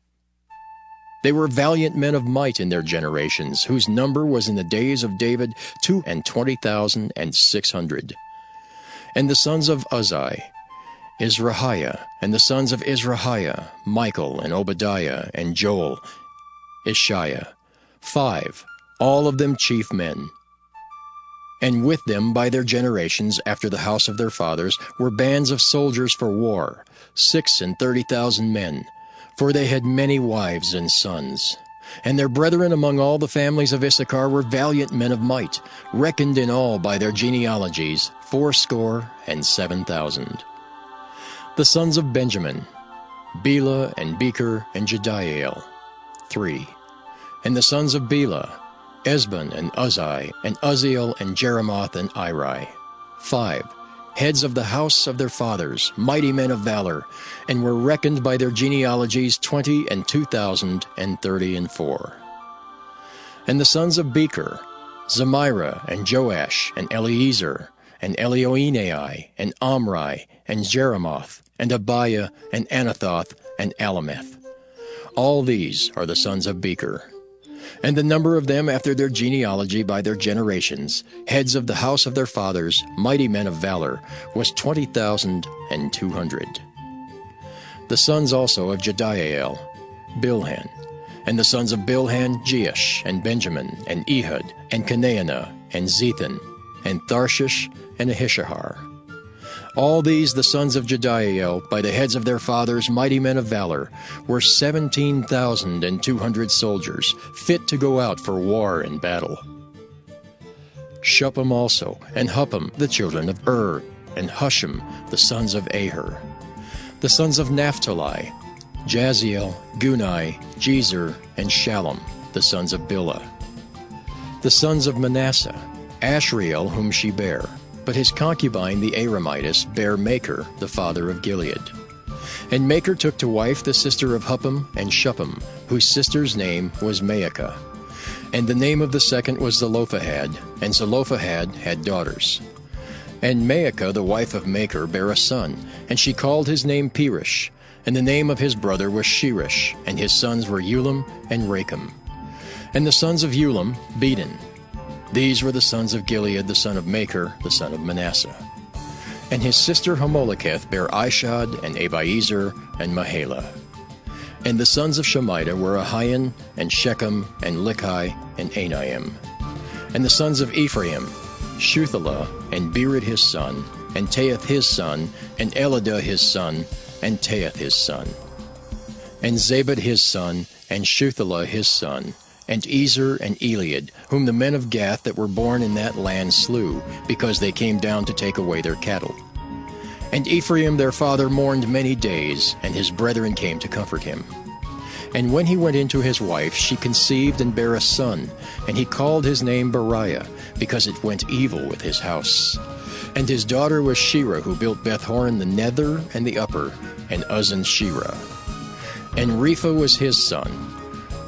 They were valiant men of might in their generations, whose number was in the days of David 22,600. And the sons of Uzzi, Izrahiah, and the sons of Izrahiah, Michael and Obadiah and Joel, Ishiah, 5, all of them chief men. And with them by their generations after the house of their fathers were bands of soldiers for war, 36,000 men, for they had many wives and sons. And their brethren among all the families of Issachar were valiant men of might, reckoned in all by their genealogies 7,000. The sons of Benjamin, Bela and Becher and Jediael, 3. And the sons of Bela, Esbon and Uzzi, and Uzziel and Jeremoth and Iri, 5, heads of the house of their fathers, mighty men of valor, and were reckoned by their genealogies 20,234. And the sons of Becher, Zemira and Joash and Eliezer and Elioenai and Omri and Jeremoth and Abiah and Anathoth and Alameth. All these are the sons of Becher. And the number of them after their genealogy by their generations, heads of the house of their fathers, mighty men of valor, was 20,200. The sons also of Jediael, Bilhan, and the sons of Bilhan, Jeish, and Benjamin, and Ehud, and Canaanah, and Zethan, and Tharshish, and Ahishahar. All these the sons of Jediael, by the heads of their fathers, mighty men of valor, were 17,200 soldiers, fit to go out for war and battle. Shuppim also, and Huppim, the children of and Hushim, the sons of Aher. The sons of Naphtali, Jaziel, Gunai, Jezer, and Shallum, the sons of Bilhah. The sons of Manasseh, Ashriel, whom she bare, but his concubine the Aramitess bare Machir, the father of Gilead. And Machir took to wife the sister of Huppim and Shuppim, whose sister's name was Maacah. And the name of the second was Zelophehad, and Zelophehad had daughters. And Maacah the wife of Machir bare a son, and she called his name Perish, and the name of his brother was Sheresh, and his sons were Ulam and Rakem. And the sons of Ulam, Bedan. These were the sons of Gilead, the son of Machir, the son of Manasseh. And his sister Hamoleketh bare Ishad, and Abiezer, and Mahalah. And the sons of Shemida were Ahian, and Shechem, and Likhi, and Anaim. And the sons of Ephraim, Shuthelah, and Bered his son, and Tahath his son, and Eladah his son, and Tahath his son. And Zabad his son, and Shuthelah his son, and Ezer and Eliad, whom the men of Gath that were born in that land slew, because they came down to take away their cattle. And Ephraim their father mourned many days, and his brethren came to comfort him. And when he went into his wife, she conceived and bare a son, and he called his name Beriah, because it went evil with his house. And his daughter was Shira, who built Beth-horon the nether and the upper, and Uzzen Shira. And Repha was his son,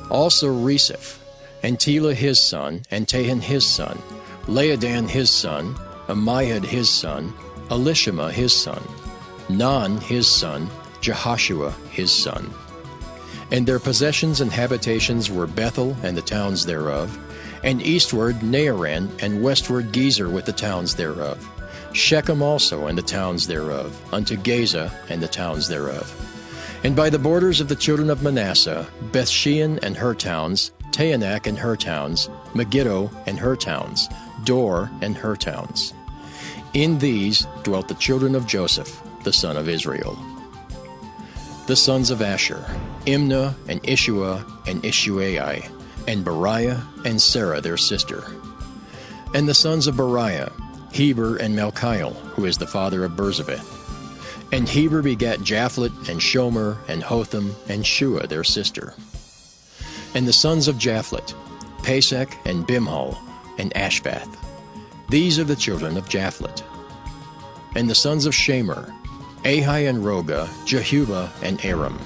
also Reseph, and Tela his son, and Tahan his son, Laadan his son, Amihud his son, Elishama his son, Nan his son, Jehoshua his son. And their possessions and habitations were Bethel and the towns thereof, and eastward Naaran, and westward Gezer with the towns thereof, Shechem also and the towns thereof, unto Gaza and the towns thereof. And by the borders of the children of Manasseh, Bethshean and her towns, Taanach and her towns, Megiddo and her towns, Dor and her towns. In these dwelt the children of Joseph, the son of Israel. The sons of Asher, Imnah and Ishua and Ishuai, and Beriah and Sarah their sister. And the sons of Beriah, Heber and Malchiel, who is the father of Berzaveth. And Heber begat Japhlet and Shomer and Hotham and Shua their sister. And the sons of Japhlet, Pesach and Bimhal and Ashvath. These are the children of Japhlet. And the sons of Shamer, Ahi and Roga, Jehuba and Aram.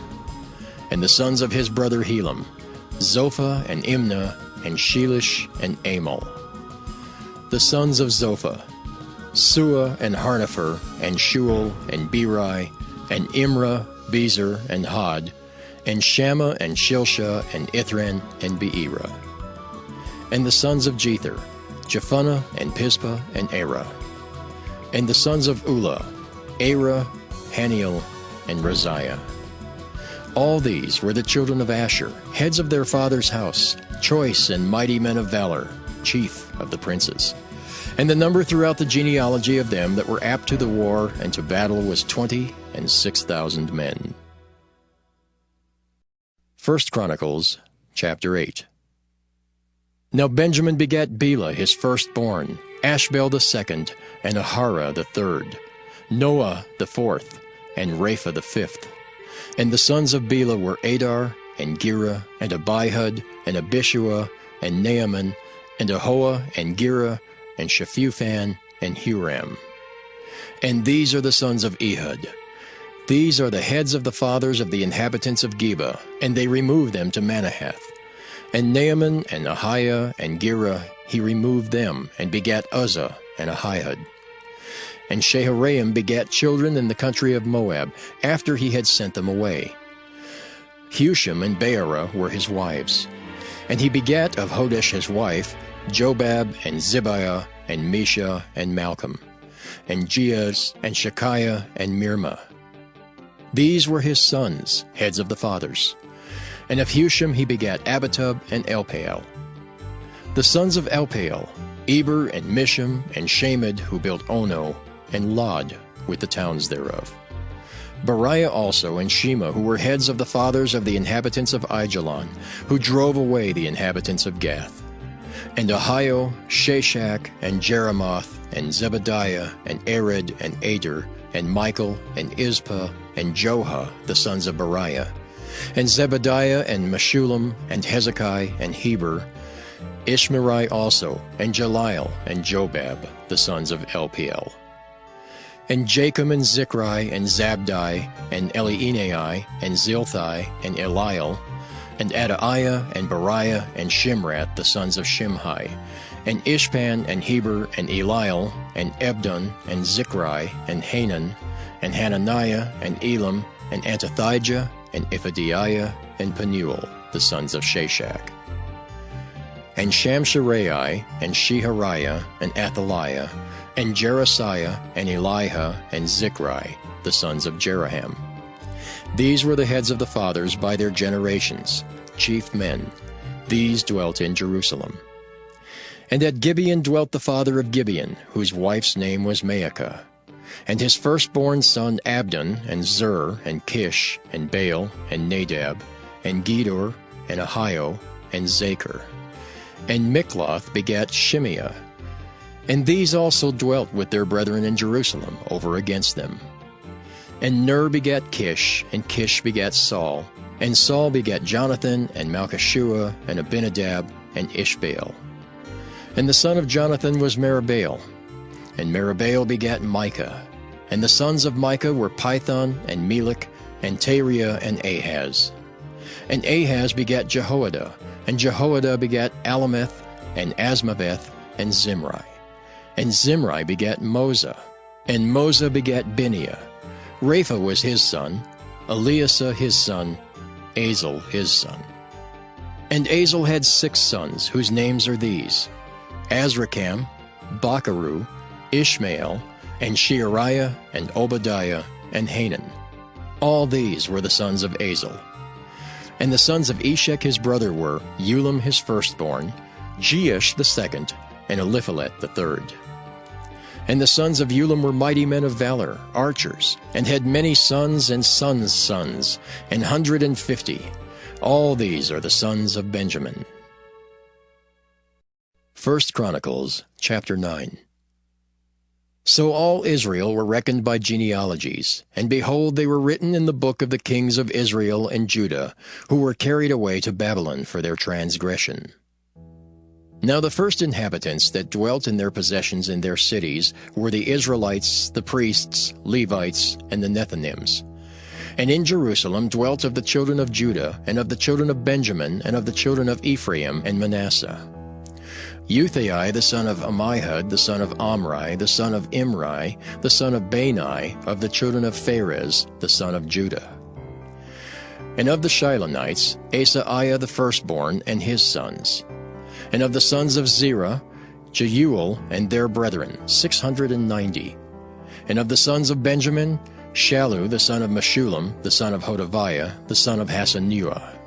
And the sons of his brother Helam, Zophah and Imnah, and Shelish and Amal. The sons of Zophah, Sua and Harnepher, and Shual and Beri, and Imrah, Bezer, and Had, and Shammah and Shilsha, and Ithran, and Beerah. And the sons of Jether, Jephunneh, and Pispa, and Arah. And the sons of Ulah, Arah, Haniel, and Raziah. All these were the children of Asher, heads of their father's house, choice and mighty men of valor, chief of the princes. And the number throughout the genealogy of them that were apt to the war and to battle was 26,000 men. 1 Chronicles, chapter 8. Now Benjamin begat Bela his firstborn, Ashbel the second, and Ahara the third, Noah the fourth, and Rapha the fifth. And the sons of Bela were Adar, and Gera, and Abihud, and Abishua, and Naaman, and Ahoah, and Gera, and Shephufan, and Huram. And these are the sons of Ehud. These are the heads of the fathers of the inhabitants of Geba, and they removed them to Manahath. And Naaman, and Ahiah, and Gera, he removed them, and begat Uzzah, and Ahihud. And Sheharaim begat children in the country of Moab, after he had sent them away. Husham and Beerah were his wives. And he begat of Hodesh his wife, Jobab, and Zibiah, and Mesha, and Malcolm, and Jeaz, and Shekiah, and Mirmah. These were his sons, heads of the fathers. And of Husham he begat Abitub and Elpaal. The sons of Elpaal, Eber, and Misham, and Shamed, who built Ono, and Lod, with the towns thereof. Beriah also and Shema, who were heads of the fathers of the inhabitants of Aijalon, who drove away the inhabitants of Gath. And Ahio, Shashak, and Jeremoth, and Zebadiah, and Ared, and Ader, and Michael, and Izpah, and Joha, the sons of Beriah, and Zebadiah, and Meshullam, and Hezekiah, and Heber, Ishmerai also, and Jalil, and Jobab, the sons of Elpaal. And Jachim, and Zichri, and Zabdi, and Elienai, and Zilthai, and Eliel, and Adaiah, and Beriah, and Shimrat, the sons of Shimhi, and Ishpan, and Heber, and Eliel, and Ebdon, and Zichri, and Hanan, and Hananiah, and Elam, and Antothijah, and Iphadiah, and Penuel, the sons of Shashak. And Shamsherai, and Shehariah, and Athaliah, and Jerasiah, and Eliha, and Zichri, the sons of Jeraham. These were the heads of the fathers by their generations, chief men. These dwelt in Jerusalem. And at Gibeon dwelt the father of Gibeon, whose wife's name was Maacah. And his firstborn son Abdon, and Zur, and Kish, and Baal, and Nadab, and Gedor, and Ahio, and Zachar. And Mikloth begat Shimeah. And these also dwelt with their brethren in Jerusalem, over against them. And Ner begat Kish, and Kish begat Saul, and Saul begat Jonathan, and Malchishua, and Abinadab, and Ishbaal. And the son of Jonathan was Meribaal, and Meribaal begat Micah. And the sons of Micah were Python, and Melech, and Tariah, and Ahaz. And Ahaz begat Jehoiada, and Jehoiada begat Alameth, and Asmaveth, and Zimri. And Zimri begat Moza, and Moza begat Biniah. Rapha was his son, Eleasah his son, Azel his son. And Azel had 6 sons, whose names are these: Azrikam, Bacharu, Ishmael, and Sheariah, and Obadiah, and Hanan. All these were the sons of Azel. And the sons of Eshek his brother were Ulam his firstborn, Jeush the second, and Eliphalet the third. And the sons of Ulam were mighty men of valor, archers, and had many sons and sons' sons, 150. All these are the sons of Benjamin. 1 Chronicles, chapter 9. So all Israel were reckoned by genealogies, and behold, they were written in the book of the kings of Israel and Judah, who were carried away to Babylon for their transgression. Now the first inhabitants that dwelt in their possessions in their cities were the Israelites, the priests, Levites, and the Nethinims. And in Jerusalem dwelt of the children of Judah, and of the children of Benjamin, and of the children of Ephraim and Manasseh. Uthai the son of Ammihud, the son of Omri, the son of Imri, the son of Bani, of the children of Pharez, the son of Judah. And of the Shilonites, Asaiah the firstborn, and his sons. And of the sons of Zerah, Jeuel and their brethren, 690. And of the sons of Benjamin, Shallu the son of Meshullam, the son of Hodaviah, the son of Hasanuah.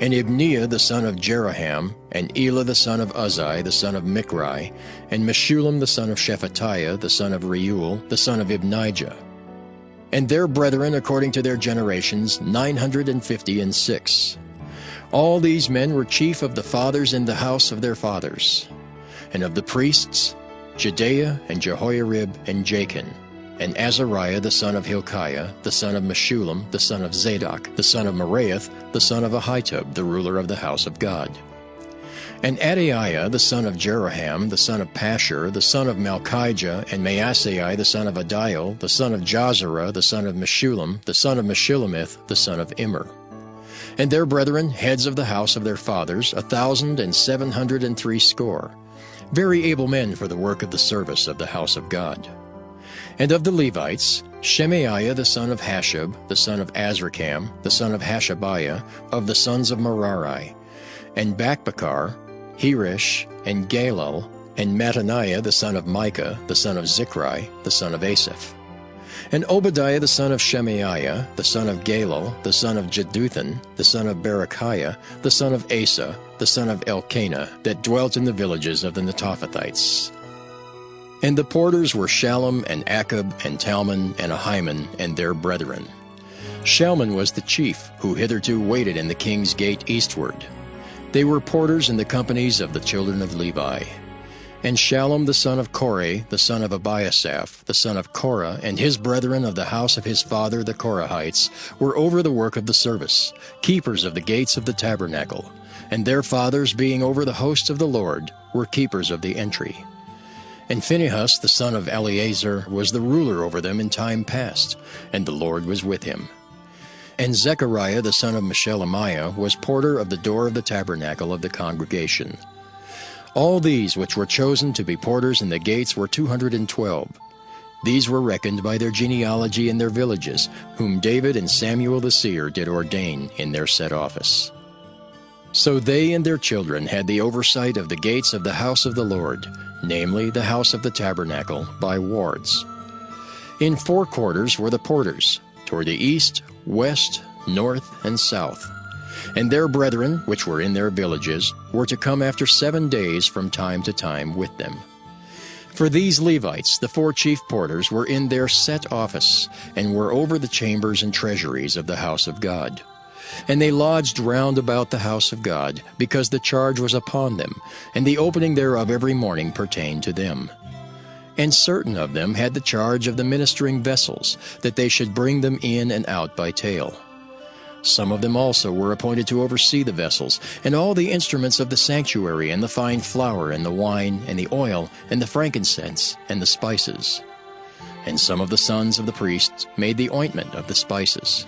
And Ibniah the son of Jeroham, and Elah the son of Uzzi, the son of Michri, and Meshullam the son of Shephatiah, the son of Reuel, the son of Ibnijah. And their brethren according to their generations, 956. All these men were chief of the fathers in the house of their fathers. And of the priests, Jedaiah and Jehoiarib and Jachin, and Azariah the son of Hilkiah, the son of Meshullam, the son of Zadok, the son of Meraioth, the son of Ahitub, the ruler of the house of God. And Adaiah the son of Jeroham, the son of Pashur, the son of Malchijah, and Maasai the son of Adiel, the son of Jozerah, the son of Meshullam, the son of Meshillemith, the son of Immer. And their brethren, heads of the house of their fathers, 1,760, very able men for the work of the service of the house of God. And of the Levites, Shemaiah the son of Hashab, the son of Azrikam, the son of Hashabiah, of the sons of Merari, and Bakbakar, Hirish, and Galal, and Mattaniah the son of Micah, the son of Zichri, the son of Asaph. And Obadiah the son of Shemaiah, the son of Galal, the son of Jeduthun, the son of Berechiah, the son of Asa, the son of Elkanah, that dwelt in the villages of the Netophathites. And the porters were Shallum, and Akab, and Talmon, and Ahiman, and their brethren. Shalman was the chief, who hitherto waited in the king's gate eastward. They were porters in the companies of the children of Levi. And Shallum the son of Kore, the son of Abiasaph, the son of Korah, and his brethren of the house of his father the Korahites, were over the work of the service, keepers of the gates of the tabernacle, and their fathers being over the host of the Lord, were keepers of the entry. And Phinehas the son of Eleazar was the ruler over them in time past, and the Lord was with him. And Zechariah the son of Meshelemiah was porter of the door of the tabernacle of the congregation. All these which were chosen to be porters in the gates were 212. These were reckoned by their genealogy in their villages, whom David and Samuel the seer did ordain in their set office. So they and their children had the oversight of the gates of the house of the Lord, namely the house of the tabernacle, by wards. In 4 quarters were the porters, toward the east, west, north, and south. And their brethren, which were in their villages, were to come after 7 days from time to time with them. For these Levites, the 4 chief porters, were in their set office, and were over the chambers and treasuries of the house of God. And they lodged round about the house of God, because the charge was upon them, and the opening thereof every morning pertained to them. And certain of them had the charge of the ministering vessels, that they should bring them in and out by tale. Some of them also were appointed to oversee the vessels, and all the instruments of the sanctuary, and the fine flour, and the wine, and the oil, and the frankincense, and the spices. And some of the sons of the priests made the ointment of the spices.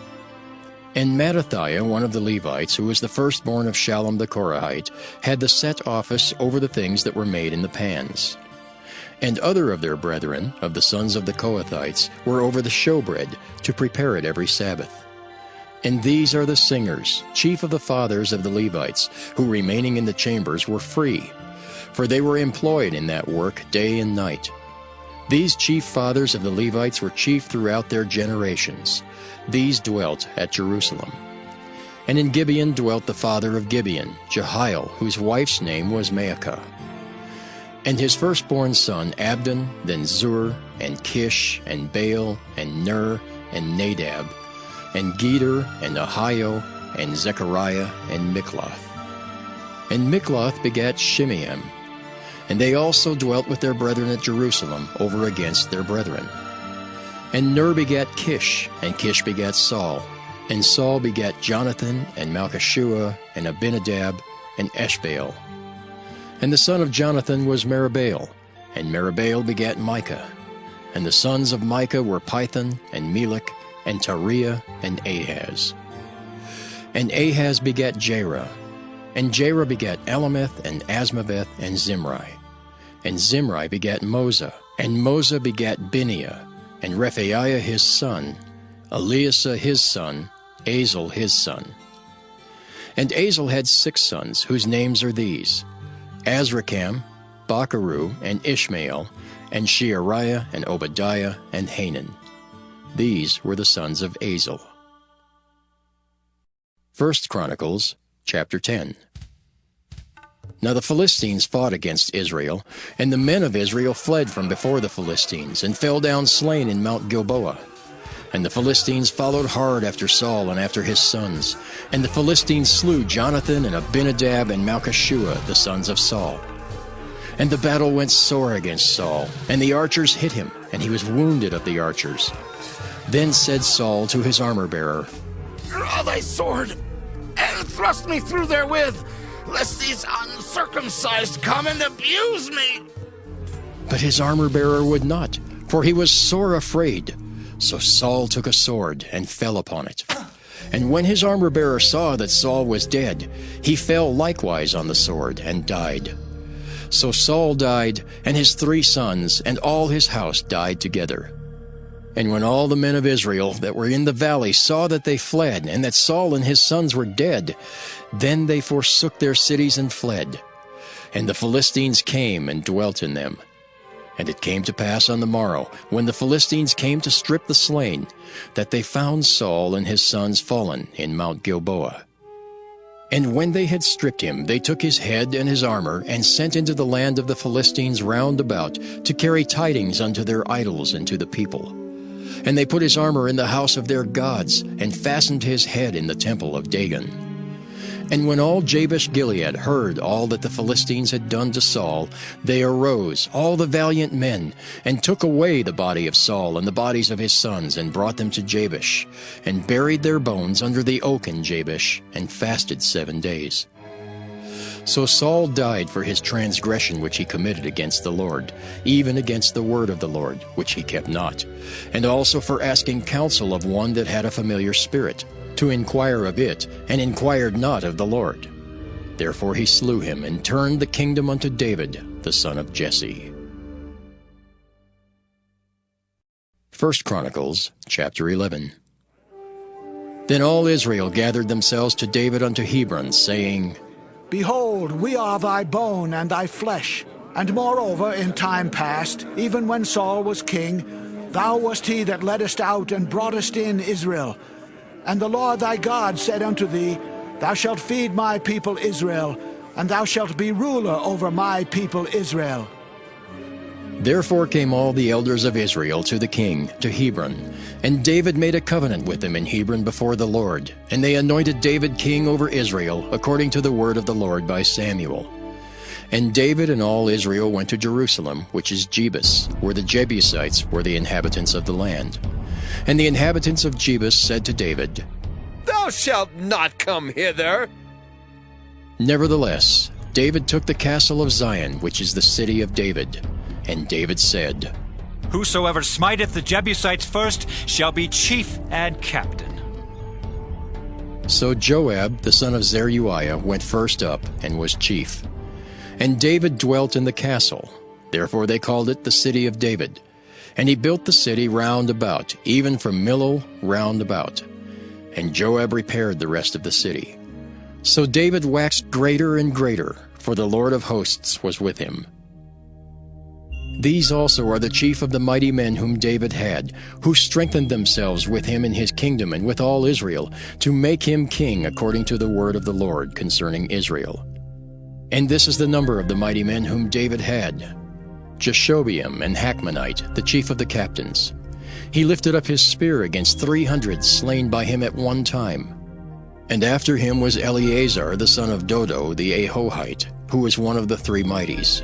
And Mattathiah, one of the Levites, who was the firstborn of Shallum the Korahite, had the set office over the things that were made in the pans. And other of their brethren, of the sons of the Kohathites, were over the showbread, to prepare it every Sabbath. And these are the singers, chief of the fathers of the Levites, who remaining in the chambers were free, for they were employed in that work day and night. These chief fathers of the Levites were chief throughout their generations. These dwelt at Jerusalem. And in Gibeon dwelt the father of Gibeon, Jehiel, whose wife's name was Maacah. And his firstborn son Abdon, then Zur, and Kish, and Baal, and Ner, and Nadab, and Geder, and Ahio, and Zechariah, and Mikloth. And Mikloth begat Shimeam. And they also dwelt with their brethren at Jerusalem, over against their brethren. And Ner begat Kish, and Kish begat Saul, and Saul begat Jonathan, and Malchishua, and Abinadab, and Eshbaal. And the son of Jonathan was Meribbaal, and Meribbaal begat Micah. And the sons of Micah were Pithon, and Melech, and Tariah, and Ahaz. And Ahaz begat Jerah, and Jerah begat Elameth, and Asmaveth, and Zimri. And Zimri begat Moza, and Moza begat Bineah, and Rephaiah his son, Eleasah his son, Azel his son. And Azel had 6 sons, whose names are these: Azrikam, Bacharu, and Ishmael, and Sheariah, and Obadiah, and Hanan. These were the sons of Azel. 1 Chronicles, chapter 10. Now the Philistines fought against Israel, and the men of Israel fled from before the Philistines, and fell down slain in Mount Gilboa. And the Philistines followed hard after Saul and after his sons. And the Philistines slew Jonathan and Abinadab and Malchishua, the sons of Saul. And the battle went sore against Saul, and the archers hit him, and he was wounded of the archers. Then said Saul to his armor-bearer, "Draw thy sword, and thrust me through therewith, lest these uncircumcised come and abuse me." But his armor-bearer would not, for he was sore afraid. So Saul took a sword and fell upon it. And when his armor-bearer saw that Saul was dead, he fell likewise on the sword and died. So Saul died, and his 3 sons, and all his house died together. And when all the men of Israel that were in the valley saw that they fled, and that Saul and his sons were dead, then they forsook their cities and fled. And the Philistines came and dwelt in them. And it came to pass on the morrow, when the Philistines came to strip the slain, that they found Saul and his sons fallen in Mount Gilboa. And when they had stripped him, they took his head and his armor, and sent into the land of the Philistines round about, to carry tidings unto their idols and to the people. And they put his armor in the house of their gods, and fastened his head in the temple of Dagon. And when all Jabesh-Gilead heard all that the Philistines had done to Saul, they arose, all the valiant men, and took away the body of Saul and the bodies of his sons, and brought them to Jabesh, and buried their bones under the oak in Jabesh, and fasted 7 days. So Saul died for his transgression which he committed against the Lord, even against the word of the Lord, which he kept not, and also for asking counsel of one that had a familiar spirit, to inquire of it, and inquired not of the Lord. Therefore he slew him, and turned the kingdom unto David, the son of Jesse. 1 Chronicles, chapter 11. Then all Israel gathered themselves to David unto Hebron, saying, Behold, we are thy bone and thy flesh. And moreover, in time past, even when Saul was king, thou wast he that leddest out and broughtest in Israel. And the Lord thy God said unto thee, Thou shalt feed my people Israel, and thou shalt be ruler over my people Israel. Therefore came all the elders of Israel to the king, to Hebron. And David made a covenant with them in Hebron before the Lord. And they anointed David king over Israel, according to the word of the Lord by Samuel. And David and all Israel went to Jerusalem, which is Jebus, where the Jebusites were the inhabitants of the land. And the inhabitants of Jebus said to David, Thou shalt not come hither. Nevertheless, David took the castle of Zion, which is the city of David. And David said, Whosoever smiteth the Jebusites first shall be chief and captain. So Joab, the son of Zeruiah, went first up, and was chief. And David dwelt in the castle. Therefore they called it the city of David. And he built the city round about, even from Millo round about. And Joab repaired the rest of the city. So David waxed greater and greater, for the Lord of hosts was with him. These also are the chief of the mighty men whom David had, who strengthened themselves with him in his kingdom and with all Israel, to make him king according to the word of the Lord concerning Israel. And this is the number of the mighty men whom David had: Jashobeam and Hachmonite, the chief of the captains. He lifted up his spear against 300 slain by him at one time. And after him was Eleazar the son of Dodo the Ahohite, who was one of the 3 mighties.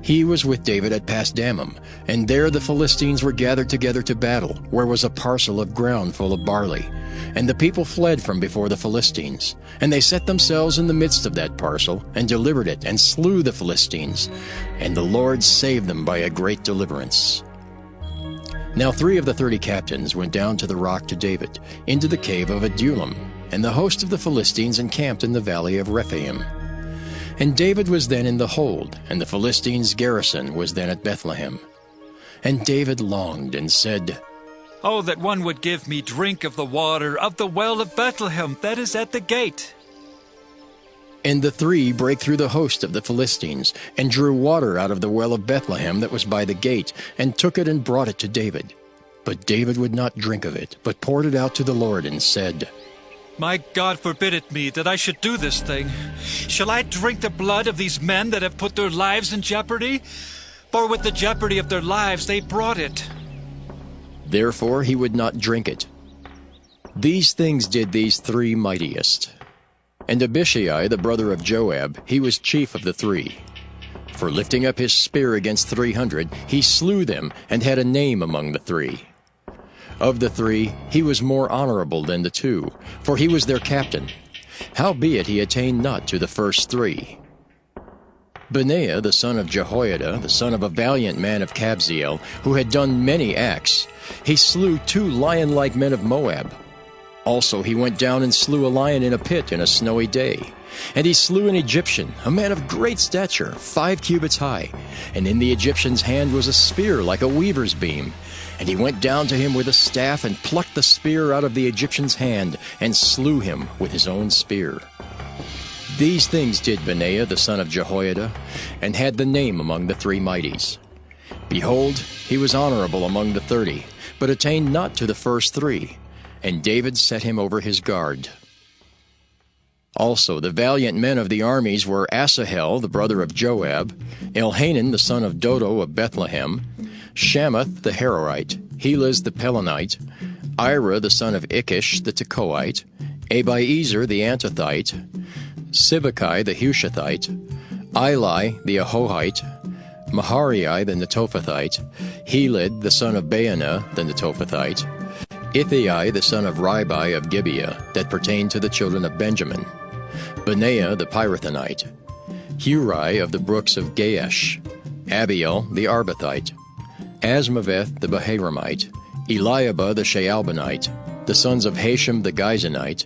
He was with David at Pasdammim, and there the Philistines were gathered together to battle, where was a parcel of ground full of barley. And the people fled from before the Philistines. And they set themselves in the midst of that parcel, and delivered it, and slew the Philistines. And the Lord saved them by a great deliverance. Now 3 of the 30 captains went down to the rock to David, into the cave of Adullam, and the host of the Philistines encamped in the valley of Rephaim. And David was then in the hold, and the Philistines' garrison was then at Bethlehem. And David longed and said, Oh, that one would give me drink of the water of the well of Bethlehem that is at the gate. And the 3 brake through the host of the Philistines, and drew water out of the well of Bethlehem that was by the gate, and took it and brought it to David. But David would not drink of it, but poured it out to the Lord, and said, My God forbid it me that I should do this thing. Shall I drink the blood of these men that have put their lives in jeopardy? For with the jeopardy of their lives they brought it. Therefore he would not drink it. These things did these 3 mightiest. And Abishai, the brother of Joab, he was chief of the 3. For lifting up his spear against 300, he slew them, and had a name among the 3. Of the 3, he was more honorable than the 2, for he was their captain. Howbeit he attained not to the first 3. Benaiah, the son of Jehoiada, the son of a valiant man of Kabzeel, who had done many acts, he slew 2 lion-like men of Moab. Also he went down and slew a lion in a pit in a snowy day. And he slew an Egyptian, a man of great stature, 5 cubits high. And in the Egyptian's hand was a spear like a weaver's beam. And he went down to him with a staff, and plucked the spear out of the Egyptian's hand, and slew him with his own spear. These things did Benaiah the son of Jehoiada, and had the name among the 3 mighties. Behold, he was honorable among the 30, but attained not to the first 3. And David set him over his guard. Also the valiant men of the armies were Asahel, the brother of Joab, Elhanan the son of Dodo of Bethlehem, Shamath the Harorite, Helez the Pelonite, Ira the son of Ikish the Tekoite, Abiezer the Antothite, Sibbecai the Hushathite, Eli the Ahohite, Maharai the Netophathite, Heled the son of Baanah the Netophathite, Ithai the son of Ribai of Gibeah, that pertained to the children of Benjamin, Benaiah the Pirathonite, Hurai of the brooks of Gaash, Abiel the Arbathite, Asmaveth the Baharamite, Eliabah the Shaalbonite, the sons of Hashem the Gizonite,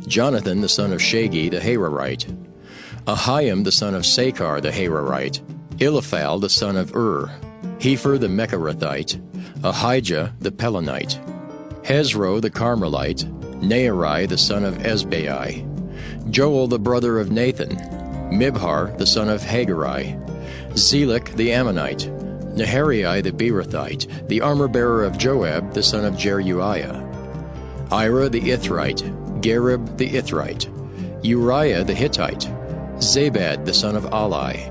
Jonathan the son of Shagi the Hararite, Ahiam the son of Sakar the Hararite, Eliphal the son of Hefer the Mecharathite, Ahijah the Pelonite, Hezro the Carmelite, Naarai the son of Ezbai, Joel the brother of Nathan, Mibhar the son of Hagari, Zelek the Ammonite, Nahariah the Beerothite, the armor-bearer of Joab the son of Jeruiah, Ira the Ithrite, Gareb the Ithrite, Uriah the Hittite, Zabad the son of Ali,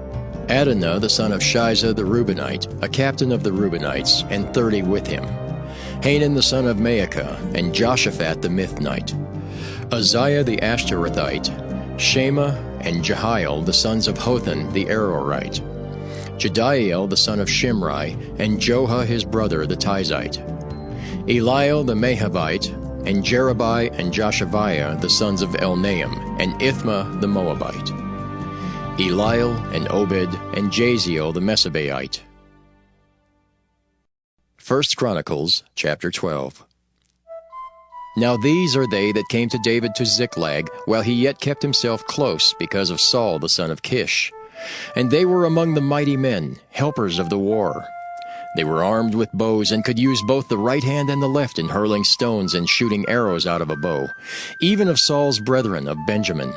Adonah the son of Shiza the Reubenite, a captain of the Reubenites, and 30 with him, Hanan the son of Maacah, and Joshaphat the Mithnite, Uzziah the Ashtorethite, Shema and Jehiel the sons of Hothan the Arorite, Jediael the son of Shimri, and Joha his brother the Tizite, Eliel the Mahavite, and Jerubai and Joshaviah the sons of Elnaam, and Ithma the Moabite, Eliel and Obed and Jaziel the Mesabaite. 1 Chronicles chapter 12. Now these are they that came to David to Ziklag, while he yet kept himself close because of Saul the son of Kish. And they were among the mighty men, helpers of the war. They were armed with bows, and could use both the right hand and the left in hurling stones and shooting arrows out of a bow, even of Saul's brethren of Benjamin.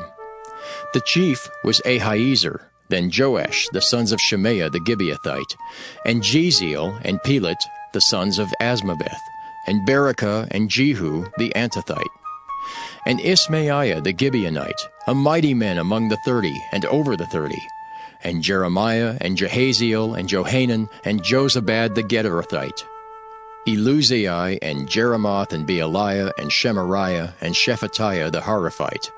The chief was Ahiezer, then Joash, the sons of Shemaiah the Gibeathite, and Jeziel and Pelet, the sons of Asmaveth, and Berekah and Jehu the Antothite, and Ismaiah the Gibeonite, a mighty man among the 30 and over the 30, and Jeremiah and Jehaziel and Johanan and Jozabad the Gederathite, Eluzai and Jeremoth and Bealiah and Shemariah and Shephatiah the Haraphite,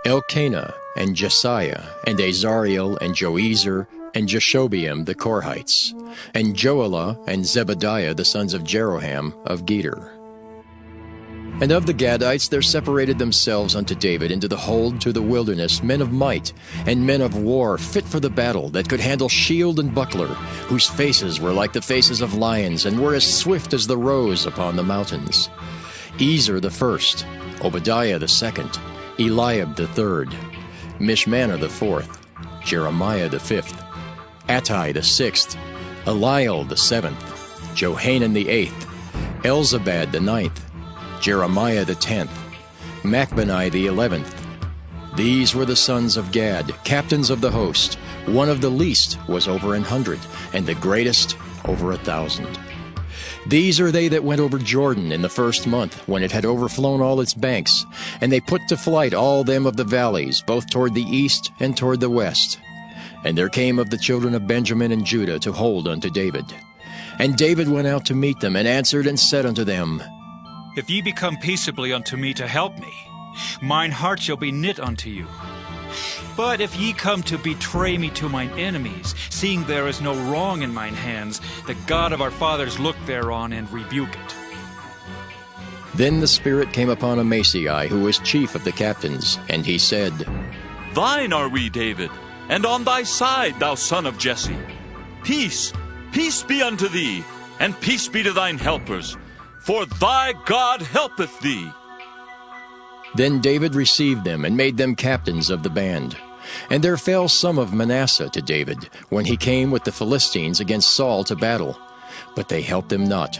Elkanah and Jesiah and Azariel and Joezer, and Jashobeam the Korhites, and Joelah and Zebadiah the sons of Jeroham of Geder. And of the Gadites there separated themselves unto David into the hold to the wilderness men of might, and men of war fit for the battle, that could handle shield and buckler, whose faces were like the faces of lions, and were as swift as the roes upon the mountains. Ezer the first, Obadiah the second, Eliab the third, Mishmanah the fourth, Jeremiah the fifth, Attai the sixth, Eliel the seventh, Johanan the eighth, Elzabad the ninth, Jeremiah the 10th, Machbani the 11th. These were the sons of Gad, captains of the host. One of the least was over 100, and the greatest over 1,000. These are they that went over Jordan in the first month, when it had overflown all its banks, and they put to flight all them of the valleys, both toward the east and toward the west. And there came of the children of Benjamin and Judah to hold unto David. And David went out to meet them, and answered and said unto them, If ye become peaceably unto me to help me, mine heart shall be knit unto you. But if ye come to betray me to mine enemies, seeing there is no wrong in mine hands, the God of our fathers look thereon and rebuke it. Then the Spirit came upon Amasai, who was chief of the captains, and he said, Thine are we, David, and on thy side, thou son of Jesse. Peace, peace be unto thee, and peace be to thine helpers, for thy God helpeth thee. Then David received them, and made them captains of the band. And there fell some of Manasseh to David, when he came with the Philistines against Saul to battle. But they helped him not.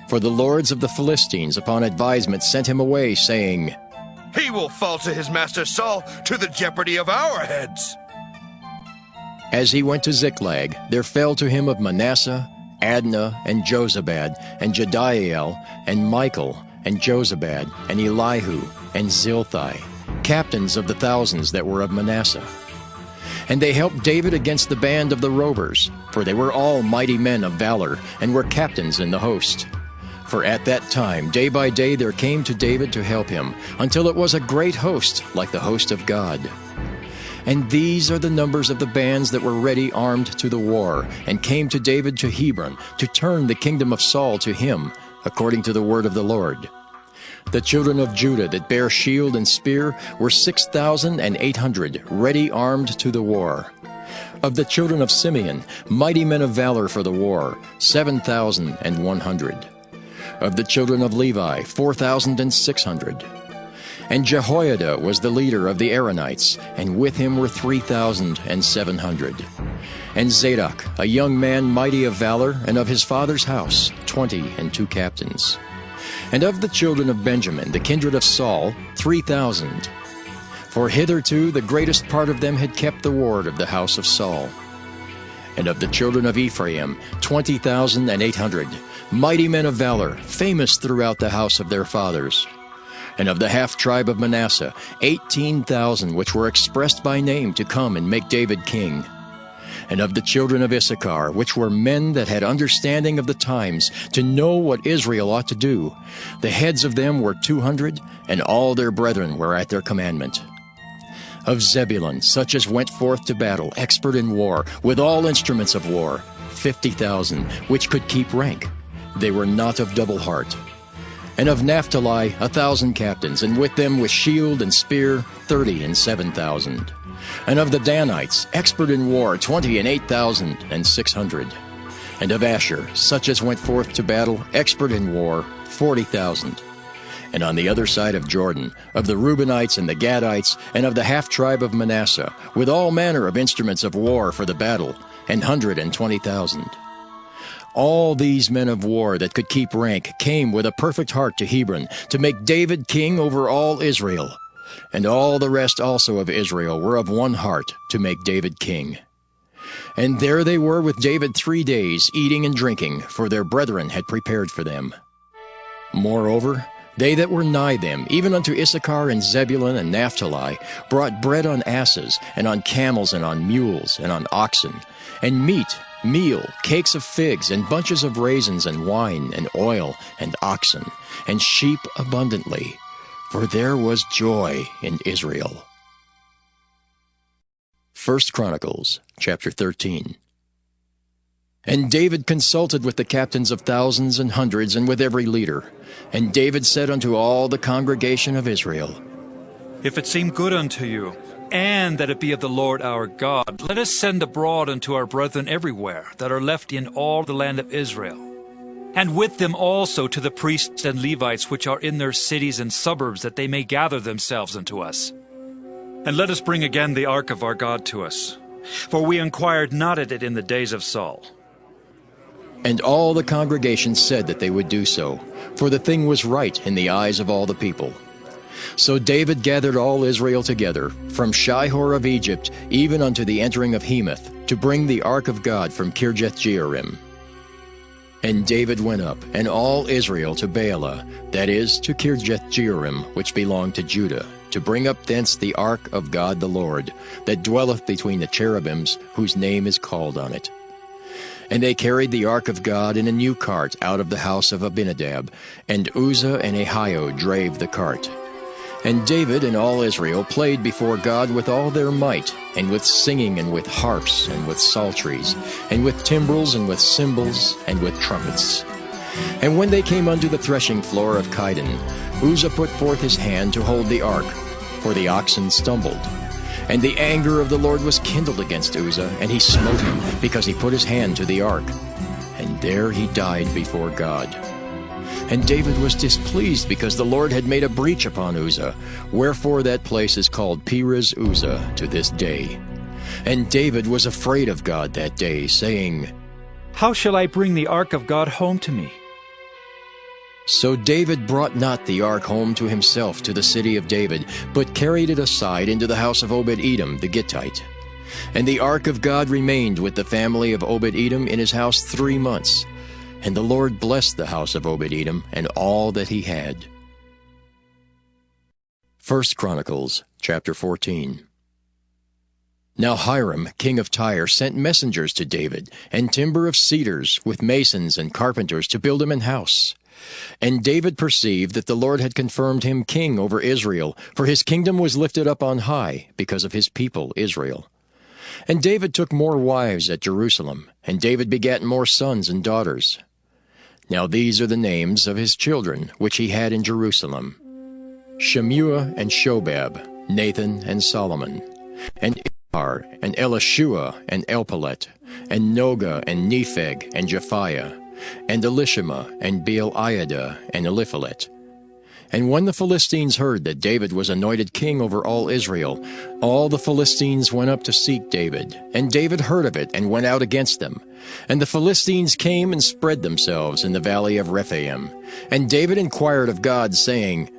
For the lords of the Philistines upon advisement sent him away, saying, He will fall to his master Saul, to the jeopardy of our heads. As he went to Ziklag, there fell to him of Manasseh Adnah, and Jozabad, and Jediael, and Michael, and Jozabad, and Elihu, and Zilthai, captains of the thousands that were of Manasseh. And they helped David against the band of the rovers, for they were all mighty men of valor, and were captains in the host. For at that time, day by day, there came to David to help him, until it was a great host, like the host of God. And these are the numbers of the bands that were ready armed to the war, and came to David to Hebron, to turn the kingdom of Saul to him, according to the word of the Lord. The children of Judah that bare shield and spear were 6,800, ready armed to the war. Of the children of Simeon, mighty men of valor for the war, 7,100. Of the children of Levi, 4,600. And Jehoiada was the leader of the Aaronites, and with him were 3,700. And Zadok, a young man mighty of valor, and of his father's house, 22 captains. And of the children of Benjamin, the kindred of Saul, 3,000. For hitherto the greatest part of them had kept the ward of the house of Saul. And of the children of Ephraim, 20,800, mighty men of valor, famous throughout the house of their fathers. And of the half-tribe of Manasseh, 18,000, which were expressed by name to come and make David king. And of the children of Issachar, which were men that had understanding of the times, to know what Israel ought to do, the heads of them were 200, and all their brethren were at their commandment. Of Zebulun, such as went forth to battle, expert in war, with all instruments of war, 50,000, which could keep rank. They were not of double heart. And of Naphtali 1,000 captains, and with them with shield and spear 37,000. And of the Danites, expert in war, 28,600. And of Asher, such as went forth to battle, expert in war, 40,000. And on the other side of Jordan, of the Reubenites and the Gadites, and of the half-tribe of Manasseh, with all manner of instruments of war for the battle, 120,000. All these men of war that could keep rank came with a perfect heart to Hebron, to make David king over all Israel. And all the rest also of Israel were of one heart to make David king. And there they were with David 3 days, eating and drinking, for their brethren had prepared for them. Moreover, they that were nigh them, even unto Issachar and Zebulun and Naphtali, brought bread on asses, and on camels, and on mules, and on oxen, and meat, meal, cakes of figs, and bunches of raisins, and wine, and oil, and oxen, and sheep abundantly, for there was joy in Israel. 1 Chronicles, chapter 13. And David consulted with the captains of thousands and hundreds, and with every leader. And David said unto all the congregation of Israel, If it seem good unto you, and that it be of the Lord our God, let us send abroad unto our brethren everywhere that are left in all the land of Israel, and with them also to the priests and Levites which are in their cities and suburbs, that they may gather themselves unto us. And let us bring again the ark of our God to us, for we inquired not at it in the days of Saul. And all the congregation said that they would do so, for the thing was right in the eyes of all the people. So David gathered all Israel together, from Shihor of Egypt even unto the entering of Hemath, to bring the ark of God from Kirjath-jearim. And David went up, and all Israel, to Baalah, that is, to Kirjath-jearim, which belonged to Judah, to bring up thence the ark of God the Lord, that dwelleth between the cherubims, whose name is called on it. And they carried the ark of God in a new cart out of the house of Abinadab, and Uzzah and Ahio drave the cart. And David and all Israel played before God with all their might, and with singing, and with harps, and with psalteries, and with timbrels, and with cymbals, and with trumpets. And when they came unto the threshing floor of Chidon, Uzzah put forth his hand to hold the ark, for the oxen stumbled. And the anger of the Lord was kindled against Uzzah, and he smote him, because he put his hand to the ark. And there he died before God. And David was displeased, because the Lord had made a breach upon Uzzah, wherefore that place is called Perez Uzzah to this day. And David was afraid of God that day, saying, How shall I bring the ark of God home to me? So David brought not the ark home to himself to the city of David, but carried it aside into the house of Obed-Edom the Gittite. And the ark of God remained with the family of Obed-Edom in his house 3 months. And the Lord blessed the house of Obed-Edom and all that he had. 1 Chronicles, chapter 14. Now Hiram, king of Tyre, sent messengers to David, and timber of cedars, with masons and carpenters, to build him an house. And David perceived that the Lord had confirmed him king over Israel, for his kingdom was lifted up on high, because of his people Israel. And David took more wives at Jerusalem, and David begat more sons and daughters. Now these are the names of his children, which he had in Jerusalem: Shemua and Shobab, Nathan and Solomon, and Ishar, and Elishua, and Elpalet, and Noga, and Nepheg, and Japhiah, and Elishama, and Beeliada, and Eliphalet. And when the Philistines heard that David was anointed king over all Israel, all the Philistines went up to seek David. And David heard of it, and went out against them. And the Philistines came and spread themselves in the valley of Rephaim. And David inquired of God, saying,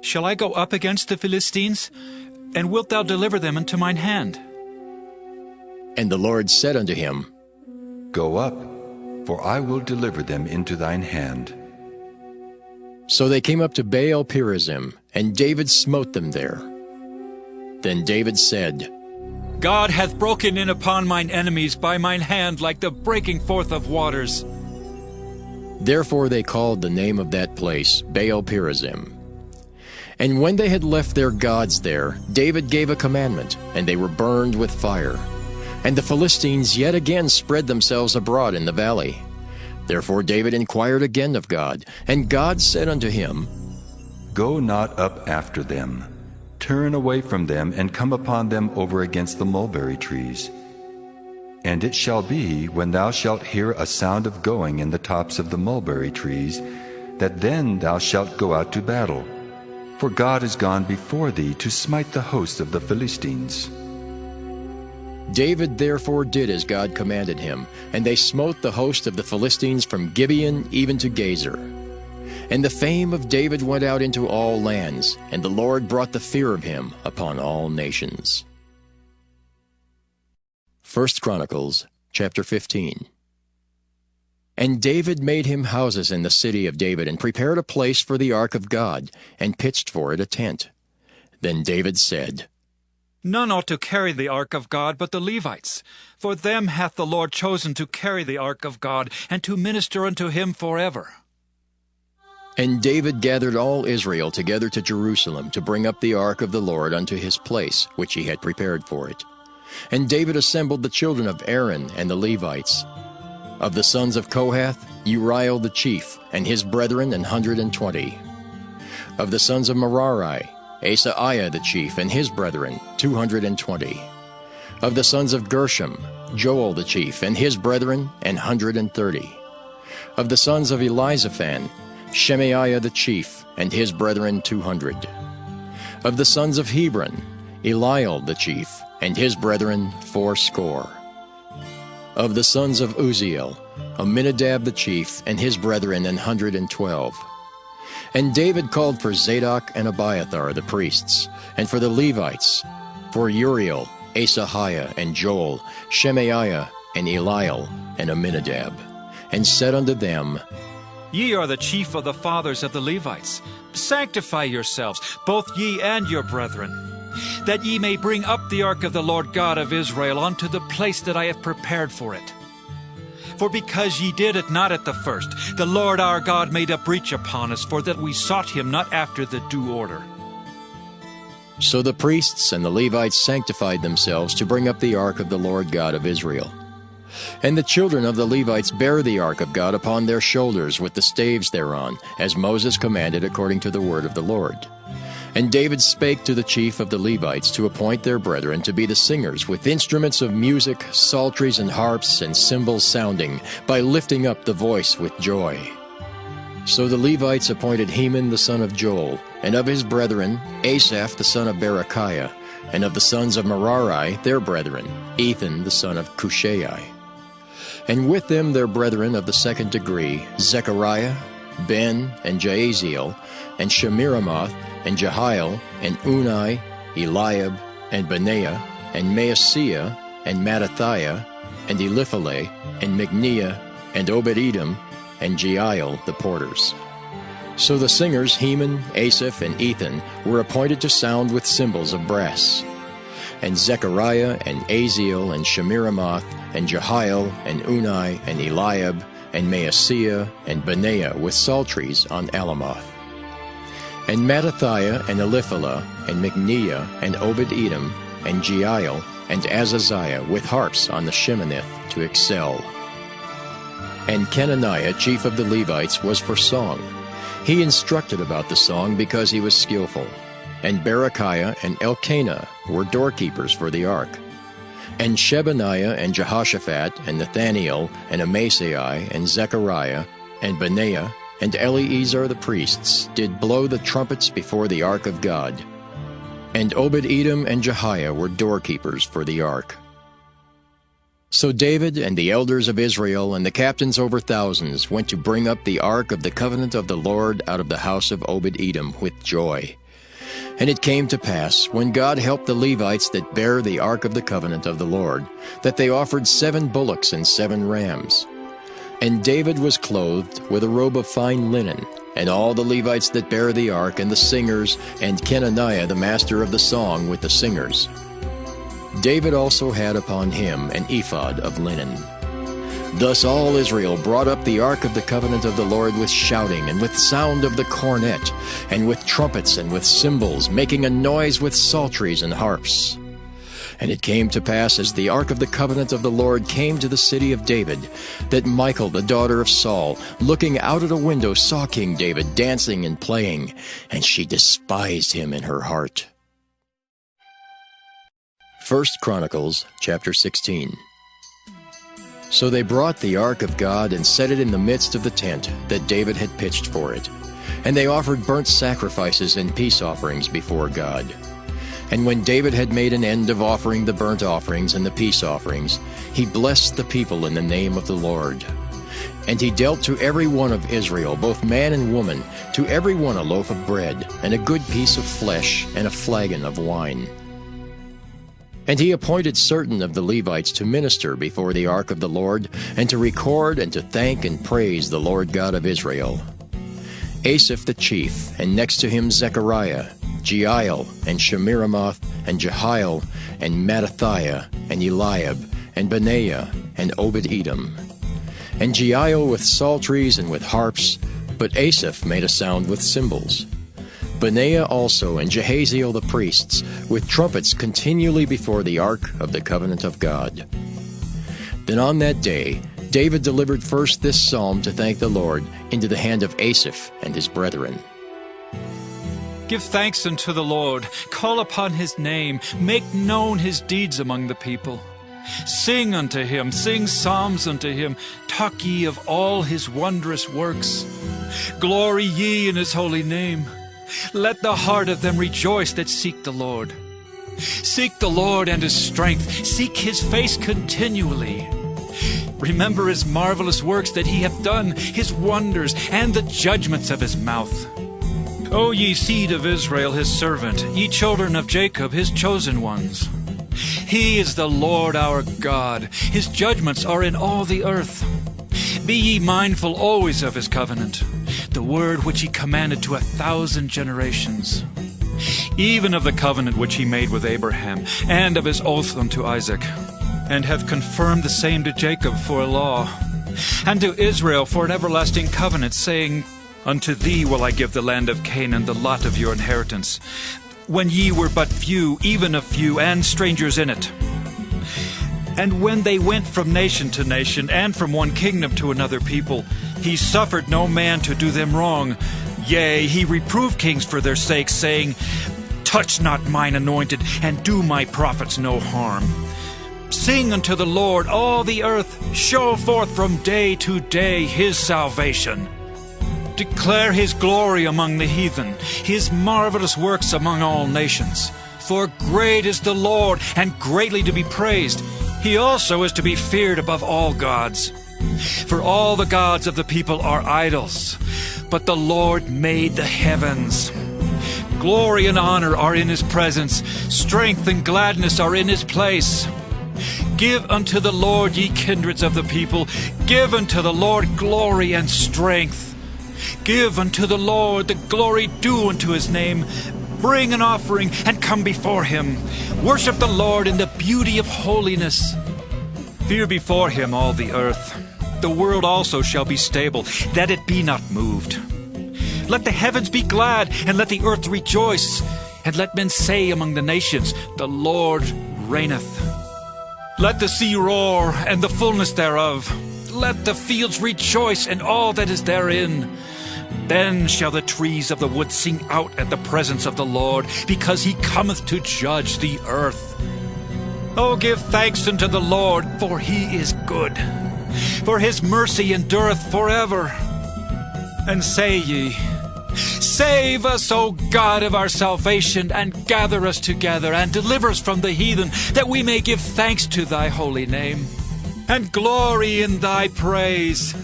Shall I go up against the Philistines? And wilt thou deliver them into mine hand? And the Lord said unto him, Go up, for I will deliver them into thine hand. So they came up to Baal-perazim, and David smote them there. Then David said, God hath broken in upon mine enemies by mine hand like the breaking forth of waters. Therefore they called the name of that place Baal-perazim. And when they had left their gods there, David gave a commandment, and they were burned with fire. And the Philistines yet again spread themselves abroad in the valley. Therefore David inquired again of God, and God said unto him, Go not up after them. Turn away from them, and come upon them over against the mulberry trees. And it shall be, when thou shalt hear a sound of going in the tops of the mulberry trees, that then thou shalt go out to battle. For God is gone before thee to smite the host of the Philistines. David therefore did as God commanded him, and they smote the host of the Philistines from Gibeon even to Gazer. And the fame of David went out into all lands, and the Lord brought the fear of him upon all nations. 1 Chronicles, chapter 15. And David made him houses in the city of David, and prepared a place for the ark of God, and pitched for it a tent. Then David said, None ought to carry the ark of God but the Levites, for them hath the Lord chosen to carry the ark of God, and to minister unto him forever. And David gathered all Israel together to Jerusalem, to bring up the ark of the Lord unto his place, which he had prepared for it. And David assembled the children of Aaron and the Levites. Of the sons of Kohath, Uriel the chief, and his brethren 120. Of the sons of Merari, Asaiah the chief, and his brethren 220. Of the sons of Gershom, Joel the chief, and his brethren 130. Of the sons of Elizaphan, Shemaiah the chief, and his brethren 200. Of the sons of Hebron, Eliel the chief, and his brethren 80. Of the sons of Uzziel, Aminadab the chief, and his brethren 112. And David called for Zadok and Abiathar the priests, and for the Levites, for Uriel, Asahiah, and Joel, Shemaiah, and Eliel, and Aminadab, and said unto them, Ye are the chief of the fathers of the Levites. Sanctify yourselves, both ye and your brethren, that ye may bring up the ark of the Lord God of Israel unto the place that I have prepared for it. For because ye did it not at the first, the Lord our God made a breach upon us, for that we sought him not after the due order. So the priests and the Levites sanctified themselves to bring up the ark of the Lord God of Israel. And the children of the Levites bare the ark of God upon their shoulders with the staves thereon, as Moses commanded according to the word of the Lord. And David spake to the chief of the Levites to appoint their brethren to be the singers with instruments of music, psalteries and harps and cymbals sounding, by lifting up the voice with joy. So the Levites appointed Heman the son of Joel, and of his brethren Asaph the son of Berechiah, and of the sons of Merari their brethren Ethan the son of Cushai. And with them their brethren of the second degree, Zechariah, Ben, and Jaaziel, and Shemiramoth, and Jehiel, and Unai, Eliab, and Benaiah, and Maaseiah, and Mattathiah, and Elipheleh, and Micniah, and Obed-Edom, and Jeiel the porters. So the singers Heman, Asaph, and Ethan were appointed to sound with cymbals of brass. And Zechariah, and Aziel, and Shemiramoth, and Jehiel, and Unai, and Eliab, and Maaseiah, and Benaiah with psalteries on Alamoth. And Mattathiah, and Elipheleh, and Micniah, and Obed-Edom, and Jeiel, and Azaziah with harps on the Sheminith to excel. And Kenaniah, chief of the Levites, was for song. He instructed about the song because he was skillful. And Berechiah and Elkanah were doorkeepers for the ark. And Shebaniah and Jehoshaphat and Nathaniel and Amasai and Zechariah and Benaiah and Eleazar the priests did blow the trumpets before the ark of God. And Obed-Edom and Jehiah were doorkeepers for the ark. So David and the elders of Israel and the captains over thousands went to bring up the ark of the covenant of the Lord out of the house of Obed-Edom with joy. And it came to pass, when God helped the Levites that bare the ark of the covenant of the Lord, that they offered 7 bullocks and 7 rams. And David was clothed with a robe of fine linen, and all the Levites that bare the ark, and the singers, and Kenaniah the master of the song with the singers. David also had upon him an ephod of linen. Thus all Israel brought up the ark of the covenant of the Lord with shouting, and with sound of the cornet, and with trumpets, and with cymbals, making a noise with psalteries and harps. And it came to pass, as the ark of the covenant of the Lord came to the city of David, that Michal the daughter of Saul, looking out at a window, saw King David dancing and playing, and she despised him in her heart. 1 Chronicles chapter 16. So they brought the ark of God and set it in the midst of the tent that David had pitched for it. And they offered burnt sacrifices and peace offerings before God. And when David had made an end of offering the burnt offerings and the peace offerings, he blessed the people in the name of the Lord. And he dealt to every one of Israel, both man and woman, to every one a loaf of bread, and a good piece of flesh, and a flagon of wine. And he appointed certain of the Levites to minister before the ark of the Lord, and to record and to thank and praise the Lord God of Israel. Asaph the chief, and next to him Zechariah, Jeiel, and Shemiramoth, and Jehiel, and Mattathiah, and Eliab, and Benaiah, and Obed-Edom. And Jeiel with psalteries and with harps, but Asaph made a sound with cymbals. Benaiah also and Jehaziel the priests, with trumpets continually before the ark of the covenant of God. Then on that day David delivered first this psalm to thank the Lord into the hand of Asaph and his brethren. Give thanks unto the Lord, call upon his name, make known his deeds among the people. Sing unto him, sing psalms unto him, talk ye of all his wondrous works. Glory ye in his holy name. Let the heart of them rejoice that seek the Lord. Seek the Lord and his strength, seek his face continually. Remember his marvelous works that he hath done, his wonders, and the judgments of his mouth. O ye seed of Israel his servant, ye children of Jacob his chosen ones. He is the Lord our God, his judgments are in all the earth. Be ye mindful always of his covenant, the word which he commanded to 1,000 generations, even of the covenant which he made with Abraham, and of his oath unto Isaac, and hath confirmed the same to Jacob for a law, and to Israel for an everlasting covenant, saying, Unto thee will I give the land of Canaan, the lot of your inheritance, when ye were but few, even a few, and strangers in it. And when they went from nation to nation, and from one kingdom to another people, he suffered no man to do them wrong. Yea, he reproved kings for their sakes, saying, Touch not mine anointed, and do my prophets no harm. Sing unto the Lord, all the earth, show forth from day to day his salvation. Declare his glory among the heathen, his marvelous works among all nations. For great is the Lord, and greatly to be praised. He also is to be feared above all gods. For all the gods of the people are idols, but the Lord made the heavens. Glory and honor are in his presence, strength and gladness are in his place. Give unto the Lord, ye kindreds of the people, give unto the Lord glory and strength. Give unto the Lord the glory due unto his name. Bring an offering and come before him. Worship the Lord in the beauty of holiness. Fear before him all the earth. The world also shall be stable, that it be not moved. Let the heavens be glad, and let the earth rejoice. And let men say among the nations, The Lord reigneth. Let the sea roar, and the fullness thereof. Let the fields rejoice, and all that is therein. Then shall the trees of the wood sing out at the presence of the Lord, because he cometh to judge the earth. O give thanks unto the Lord, for he is good, for his mercy endureth forever. And say ye, Save us, O God of our salvation, and gather us together, and deliver us from the heathen, that we may give thanks to thy holy name, and glory in thy praise.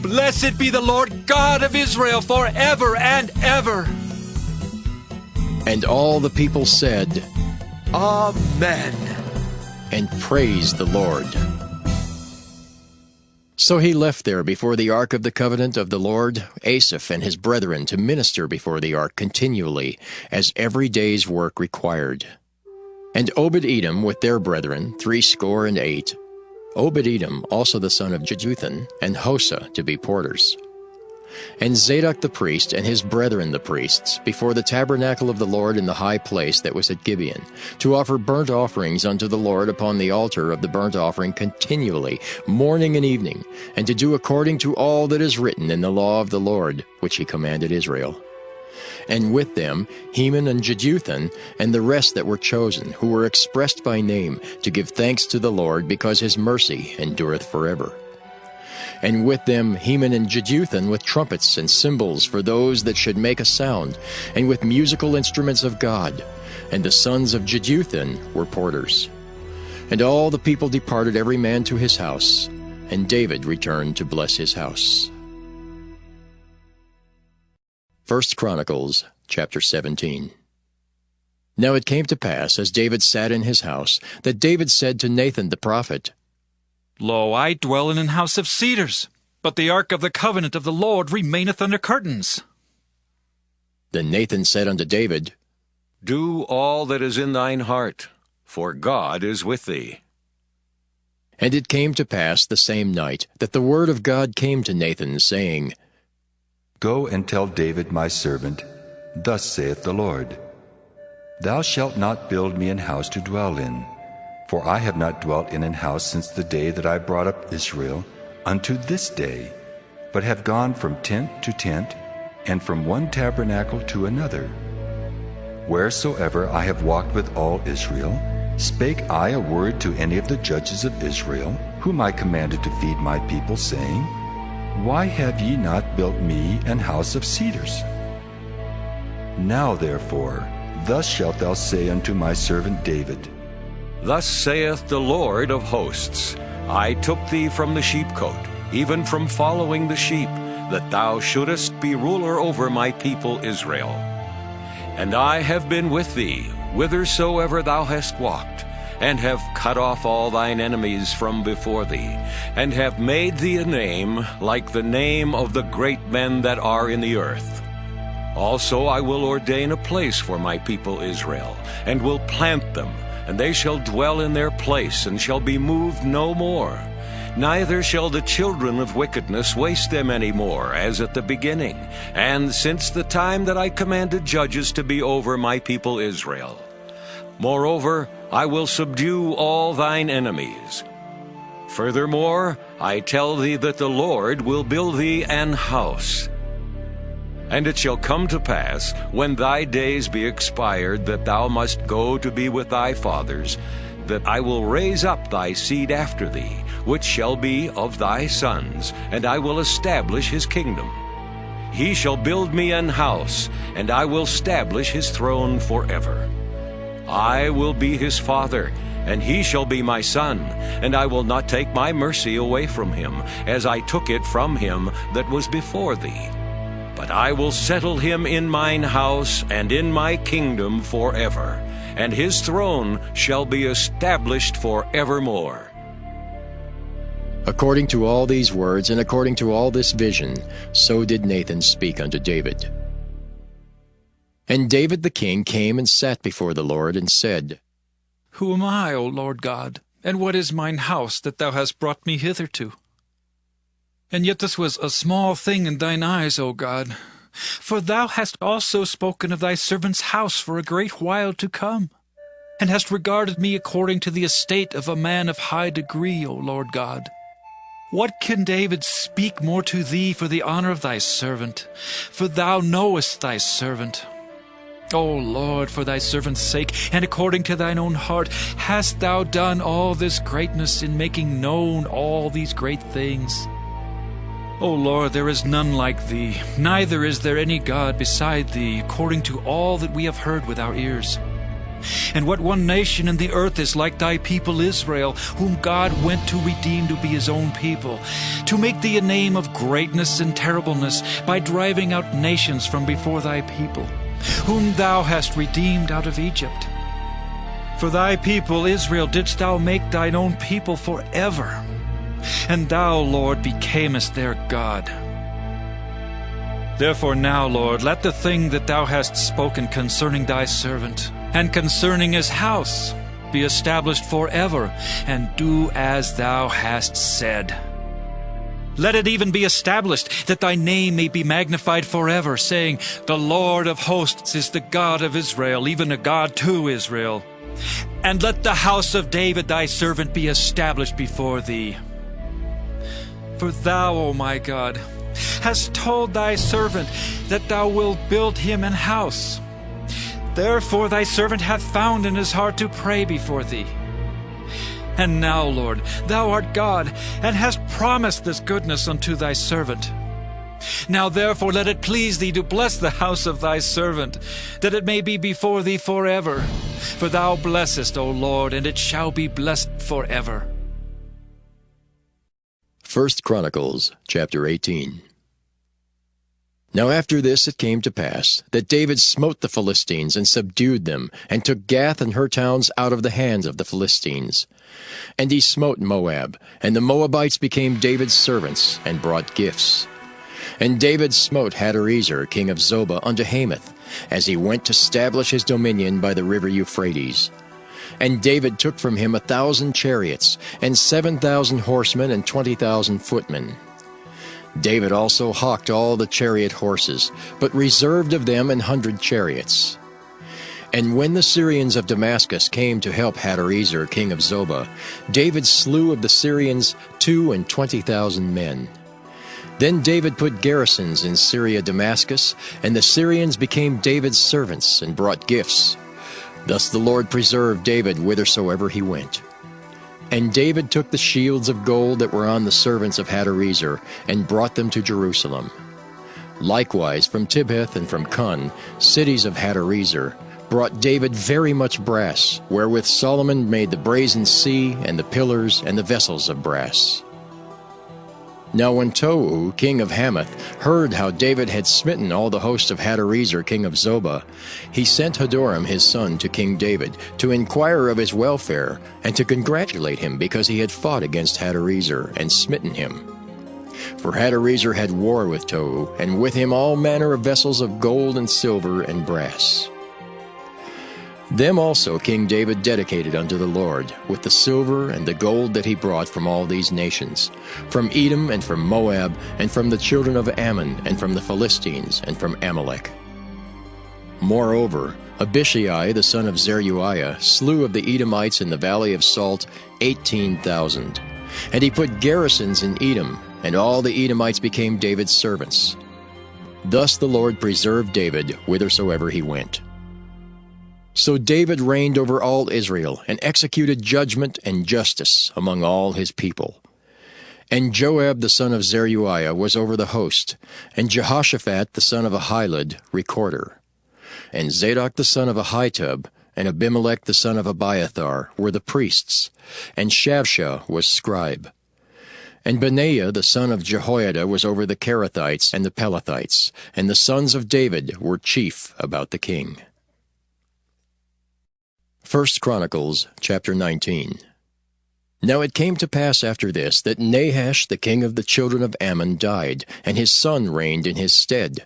Blessed be the Lord God of Israel forever and ever. And all the people said, Amen. and praised the Lord. So he left there before the ark of the covenant of the Lord Asaph and his brethren to minister before the ark continually, as every day's work required. And Obed-Edom with their brethren, 68, Obed-Edom also the son of Jeduthun, and Hosa to be porters. And Zadok the priest and his brethren the priests, before the tabernacle of the Lord in the high place that was at Gibeon, to offer burnt offerings unto the Lord upon the altar of the burnt offering continually, morning and evening, and to do according to all that is written in the law of the Lord, which he commanded Israel. And with them Heman and Jeduthun, and the rest that were chosen, who were expressed by name, to give thanks to the Lord, because his mercy endureth forever. And with them Heman and Jeduthun with trumpets and cymbals for those that should make a sound, and with musical instruments of God. And the sons of Jeduthun were porters. And all the people departed every man to his house, and David returned to bless his house. 1 Chronicles chapter 17. Now it came to pass, as David sat in his house, that David said to Nathan the prophet, Lo, I dwell in an house of cedars, but the ark of the covenant of the Lord remaineth under curtains. Then Nathan said unto David, Do all that is in thine heart, for God is with thee. And it came to pass the same night that the word of God came to Nathan, saying, Go and tell David my servant, Thus saith the Lord, Thou shalt not build me an house to dwell in, for I have not dwelt in an house since the day that I brought up Israel unto this day, but have gone from tent to tent, and from one tabernacle to another. Wheresoever I have walked with all Israel, spake I a word to any of the judges of Israel, whom I commanded to feed my people, saying, Why have ye not built me an house of cedars? Now therefore, thus shalt thou say unto my servant David, Thus saith the Lord of hosts, I took thee from the sheepcote, even from following the sheep, that thou shouldest be ruler over my people Israel. And I have been with thee, whithersoever thou hast walked, and have cut off all thine enemies from before thee, and have made thee a name like the name of the great men that are in the earth. Also I will ordain a place for my people Israel, and will plant them, and they shall dwell in their place, and shall be moved no more. Neither shall the children of wickedness waste them any more, as at the beginning, and since the time that I commanded judges to be over my people Israel. Moreover, I will subdue all thine enemies. Furthermore, I tell thee that the Lord will build thee an house. And it shall come to pass, when thy days be expired, that thou must go to be with thy fathers, that I will raise up thy seed after thee, which shall be of thy sons, and I will establish his kingdom. He shall build me an house, and I will establish his throne forever. I will be his father, and he shall be my son, and I will not take my mercy away from him, as I took it from him that was before thee. But I will settle him in mine house and in my kingdom forever, and his throne shall be established forevermore. According to all these words, and according to all this vision, so did Nathan speak unto David. And David the king came and sat before the Lord, and said, Who am I, O Lord God, and what is mine house that thou hast brought me hitherto? And yet this was a small thing in thine eyes, O God, for thou hast also spoken of thy servant's house for a great while to come, and hast regarded me according to the estate of a man of high degree, O Lord God. What can David speak more to thee for the honor of thy servant? For thou knowest thy servant. O Lord, for thy servant's sake, and according to thine own heart, hast thou done all this greatness in making known all these great things. O Lord, there is none like thee, neither is there any God beside thee, according to all that we have heard with our ears. And what one nation in the earth is like thy people Israel, whom God went to redeem to be his own people, to make thee a name of greatness and terribleness, by driving out nations from before thy people, whom thou hast redeemed out of Egypt. For thy people Israel didst thou make thine own people forever, and thou, Lord, becamest their God. Therefore now, Lord, let the thing that thou hast spoken concerning thy servant, and concerning his house, be established forever, and do as thou hast said. Let it even be established, that thy name may be magnified forever, saying, The Lord of hosts is the God of Israel, even a God to Israel. And let the house of David thy servant be established before thee. For thou, O my God, hast told thy servant that thou wilt build him an house. Therefore thy servant hath found in his heart to pray before thee. And now, Lord, thou art God, and hast promised this goodness unto thy servant. Now therefore let it please thee to bless the house of thy servant, that it may be before thee forever. For thou blessest, O Lord, and it shall be blessed forever. 1 Chronicles chapter 18. Now after this it came to pass, that David smote the Philistines, and subdued them, and took Gath and her towns out of the hands of the Philistines. And he smote Moab, and the Moabites became David's servants, and brought gifts. And David smote Hadarezer king of Zobah unto Hamath, as he went to establish his dominion by the river Euphrates. And David took from him 1,000 chariots, and 7,000 horsemen, and 20,000 footmen. David also hawked all the chariot horses, but reserved of them 100 chariots. And when the Syrians of Damascus came to help Hadarezer, king of Zobah, David slew of the Syrians 22,000 men. Then David put garrisons in Syria Damascus, and the Syrians became David's servants and brought gifts. Thus the Lord preserved David whithersoever he went. And David took the shields of gold that were on the servants of Hadarezer, and brought them to Jerusalem. Likewise from Tibhath and from Cun, cities of Hadarezer, brought David very much brass, wherewith Solomon made the brazen sea, and the pillars, and the vessels of brass. Now when Tou, king of Hamath, heard how David had smitten all the host of Hadarezer, king of Zobah, he sent Hadoram his son to King David, to inquire of his welfare, and to congratulate him because he had fought against Hadarezer, and smitten him. For Hadarezer had war with Tou, and with him all manner of vessels of gold and silver and brass. Them also King David dedicated unto the Lord, with the silver and the gold that he brought from all these nations, from Edom and from Moab, and from the children of Ammon, and from the Philistines, and from Amalek. Moreover, Abishai the son of Zeruiah slew of the Edomites in the valley of Salt 18,000. And he put garrisons in Edom, and all the Edomites became David's servants. Thus the Lord preserved David whithersoever he went. So David reigned over all Israel, and executed judgment and justice among all his people. And Joab the son of Zeruiah was over the host, and Jehoshaphat the son of Ahilud recorder. And Zadok the son of Ahitub, and Abimelech the son of Abiathar were the priests, and Shavsha was scribe. And Benaiah the son of Jehoiada was over the Kerethites and the Pelethites, and the sons of David were chief about the king. 1 Chronicles chapter 19. Now it came to pass after this that Nahash the king of the children of Ammon died, and his son reigned in his stead.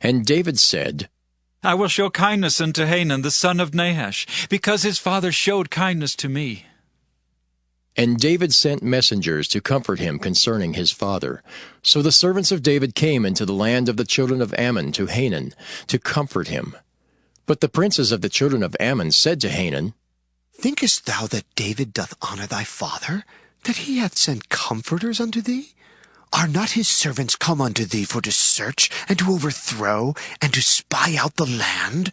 And David said, I will show kindness unto Hanun the son of Nahash, because his father showed kindness to me. And David sent messengers to comfort him concerning his father. So the servants of David came into the land of the children of Ammon to Hanun, to comfort him. But the princes of the children of Ammon said to Hanun, Thinkest thou that David doth honor thy father, that he hath sent comforters unto thee? Are not his servants come unto thee for to search, and to overthrow, and to spy out the land?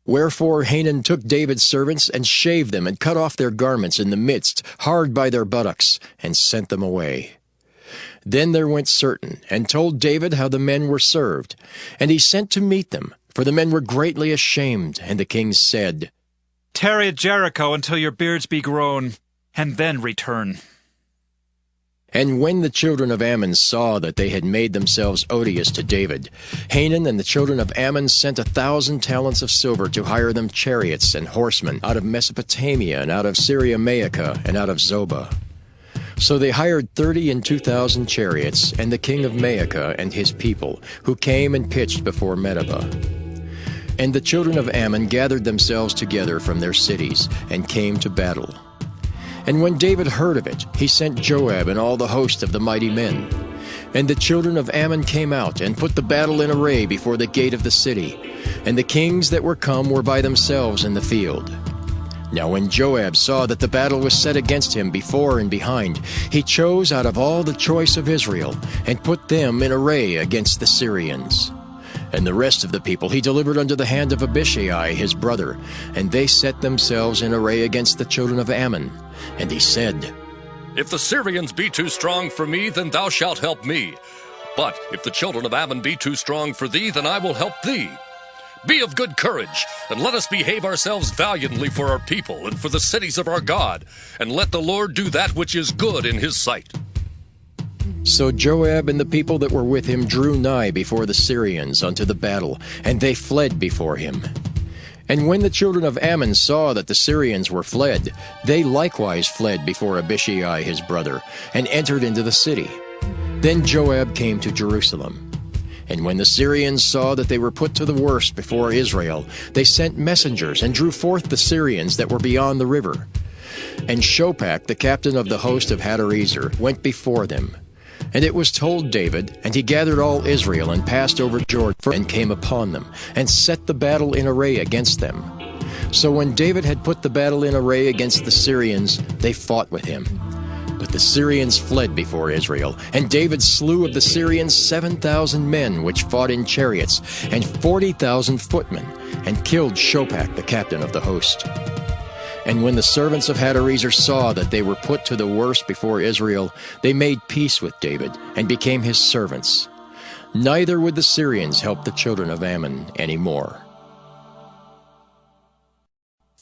Wherefore Hanun took David's servants, and shaved them, and cut off their garments in the midst, hard by their buttocks, and sent them away. Then there went certain, and told David how the men were served. And he sent to meet them, for the men were greatly ashamed. And the king said, Tarry at Jericho until your beards be grown, and then return. And when the children of Ammon saw that they had made themselves odious to David, Hanun and the children of Ammon sent 1,000 talents of silver to hire them chariots and horsemen out of Mesopotamia, and out of Syria-Maachah, and out of Zobah. So they hired 32,000 chariots, and the king of Maachah and his people, who came and pitched before Medeba. And the children of Ammon gathered themselves together from their cities, and came to battle. And when David heard of it, he sent Joab and all the host of the mighty men. And the children of Ammon came out, and put the battle in array before the gate of the city. And the kings that were come were by themselves in the field. Now when Joab saw that the battle was set against him before and behind, he chose out of all the choice of Israel, and put them in array against the Syrians. And the rest of the people he delivered unto the hand of Abishai his brother, and they set themselves in array against the children of Ammon. And he said, If the Syrians be too strong for me, then thou shalt help me. But if the children of Ammon be too strong for thee, then I will help thee. Be of good courage, and let us behave ourselves valiantly for our people and for the cities of our God, and let the Lord do that which is good in his sight. So Joab and the people that were with him drew nigh before the Syrians unto the battle, and they fled before him. And when the children of Ammon saw that the Syrians were fled, they likewise fled before Abishai his brother, and entered into the city. Then Joab came to Jerusalem. And when the Syrians saw that they were put to the worse before Israel, they sent messengers, and drew forth the Syrians that were beyond the river. And Shopach, the captain of the host of Hadarezer, went before them. And it was told David, and he gathered all Israel and passed over Jordan and came upon them, and set the battle in array against them. So when David had put the battle in array against the Syrians, they fought with him. But the Syrians fled before Israel, and David slew of the Syrians 7,000 men which fought in chariots, and 40,000 footmen, and killed Shopach the captain of the host. And when the servants of Hadarezer saw that they were put to the worse before Israel, they made peace with David, and became his servants. Neither would the Syrians help the children of Ammon any more.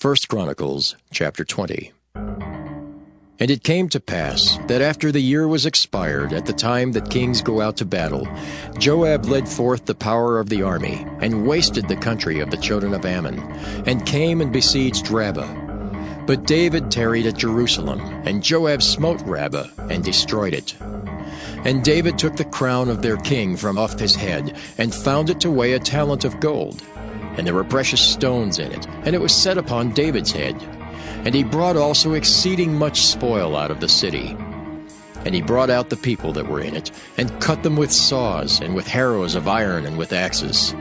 1 Chronicles chapter 20. And it came to pass that after the year was expired, at the time that kings go out to battle, Joab led forth the power of the army, and wasted the country of the children of Ammon, and came and besieged Rabbah. But David tarried at Jerusalem, and Joab smote Rabbah, and destroyed it. And David took the crown of their king from off his head, and found it to weigh a talent of gold. And there were precious stones in it, and it was set upon David's head. And he brought also exceeding much spoil out of the city. And he brought out the people that were in it, and cut them with saws, and with harrows of iron, and with axes.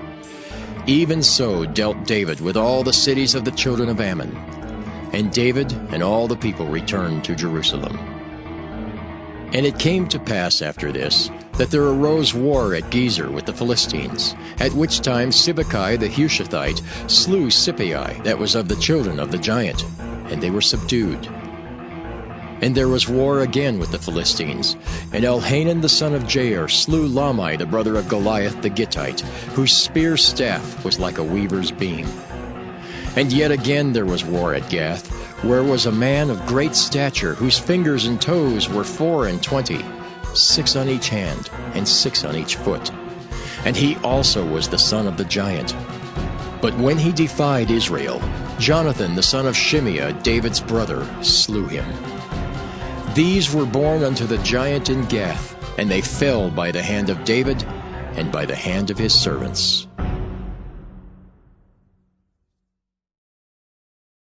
Even so dealt David with all the cities of the children of Ammon. And David and all the people returned to Jerusalem. And it came to pass after this, that there arose war at Gezer with the Philistines, at which time Sibbecai the Hushathite slew Sippai that was of the children of the giant, and they were subdued. And there was war again with the Philistines, and Elhanan the son of Jair slew Lahmi the brother of Goliath the Gittite, whose spear staff was like a weaver's beam. And yet again there was war at Gath, where was a man of great stature, whose fingers and toes were 24, 6 on each hand, and 6 on each foot. And he also was the son of the giant. But when he defied Israel, Jonathan the son of Shimeah, David's brother, slew him. These were born unto the giant in Gath, and they fell by the hand of David, and by the hand of his servants.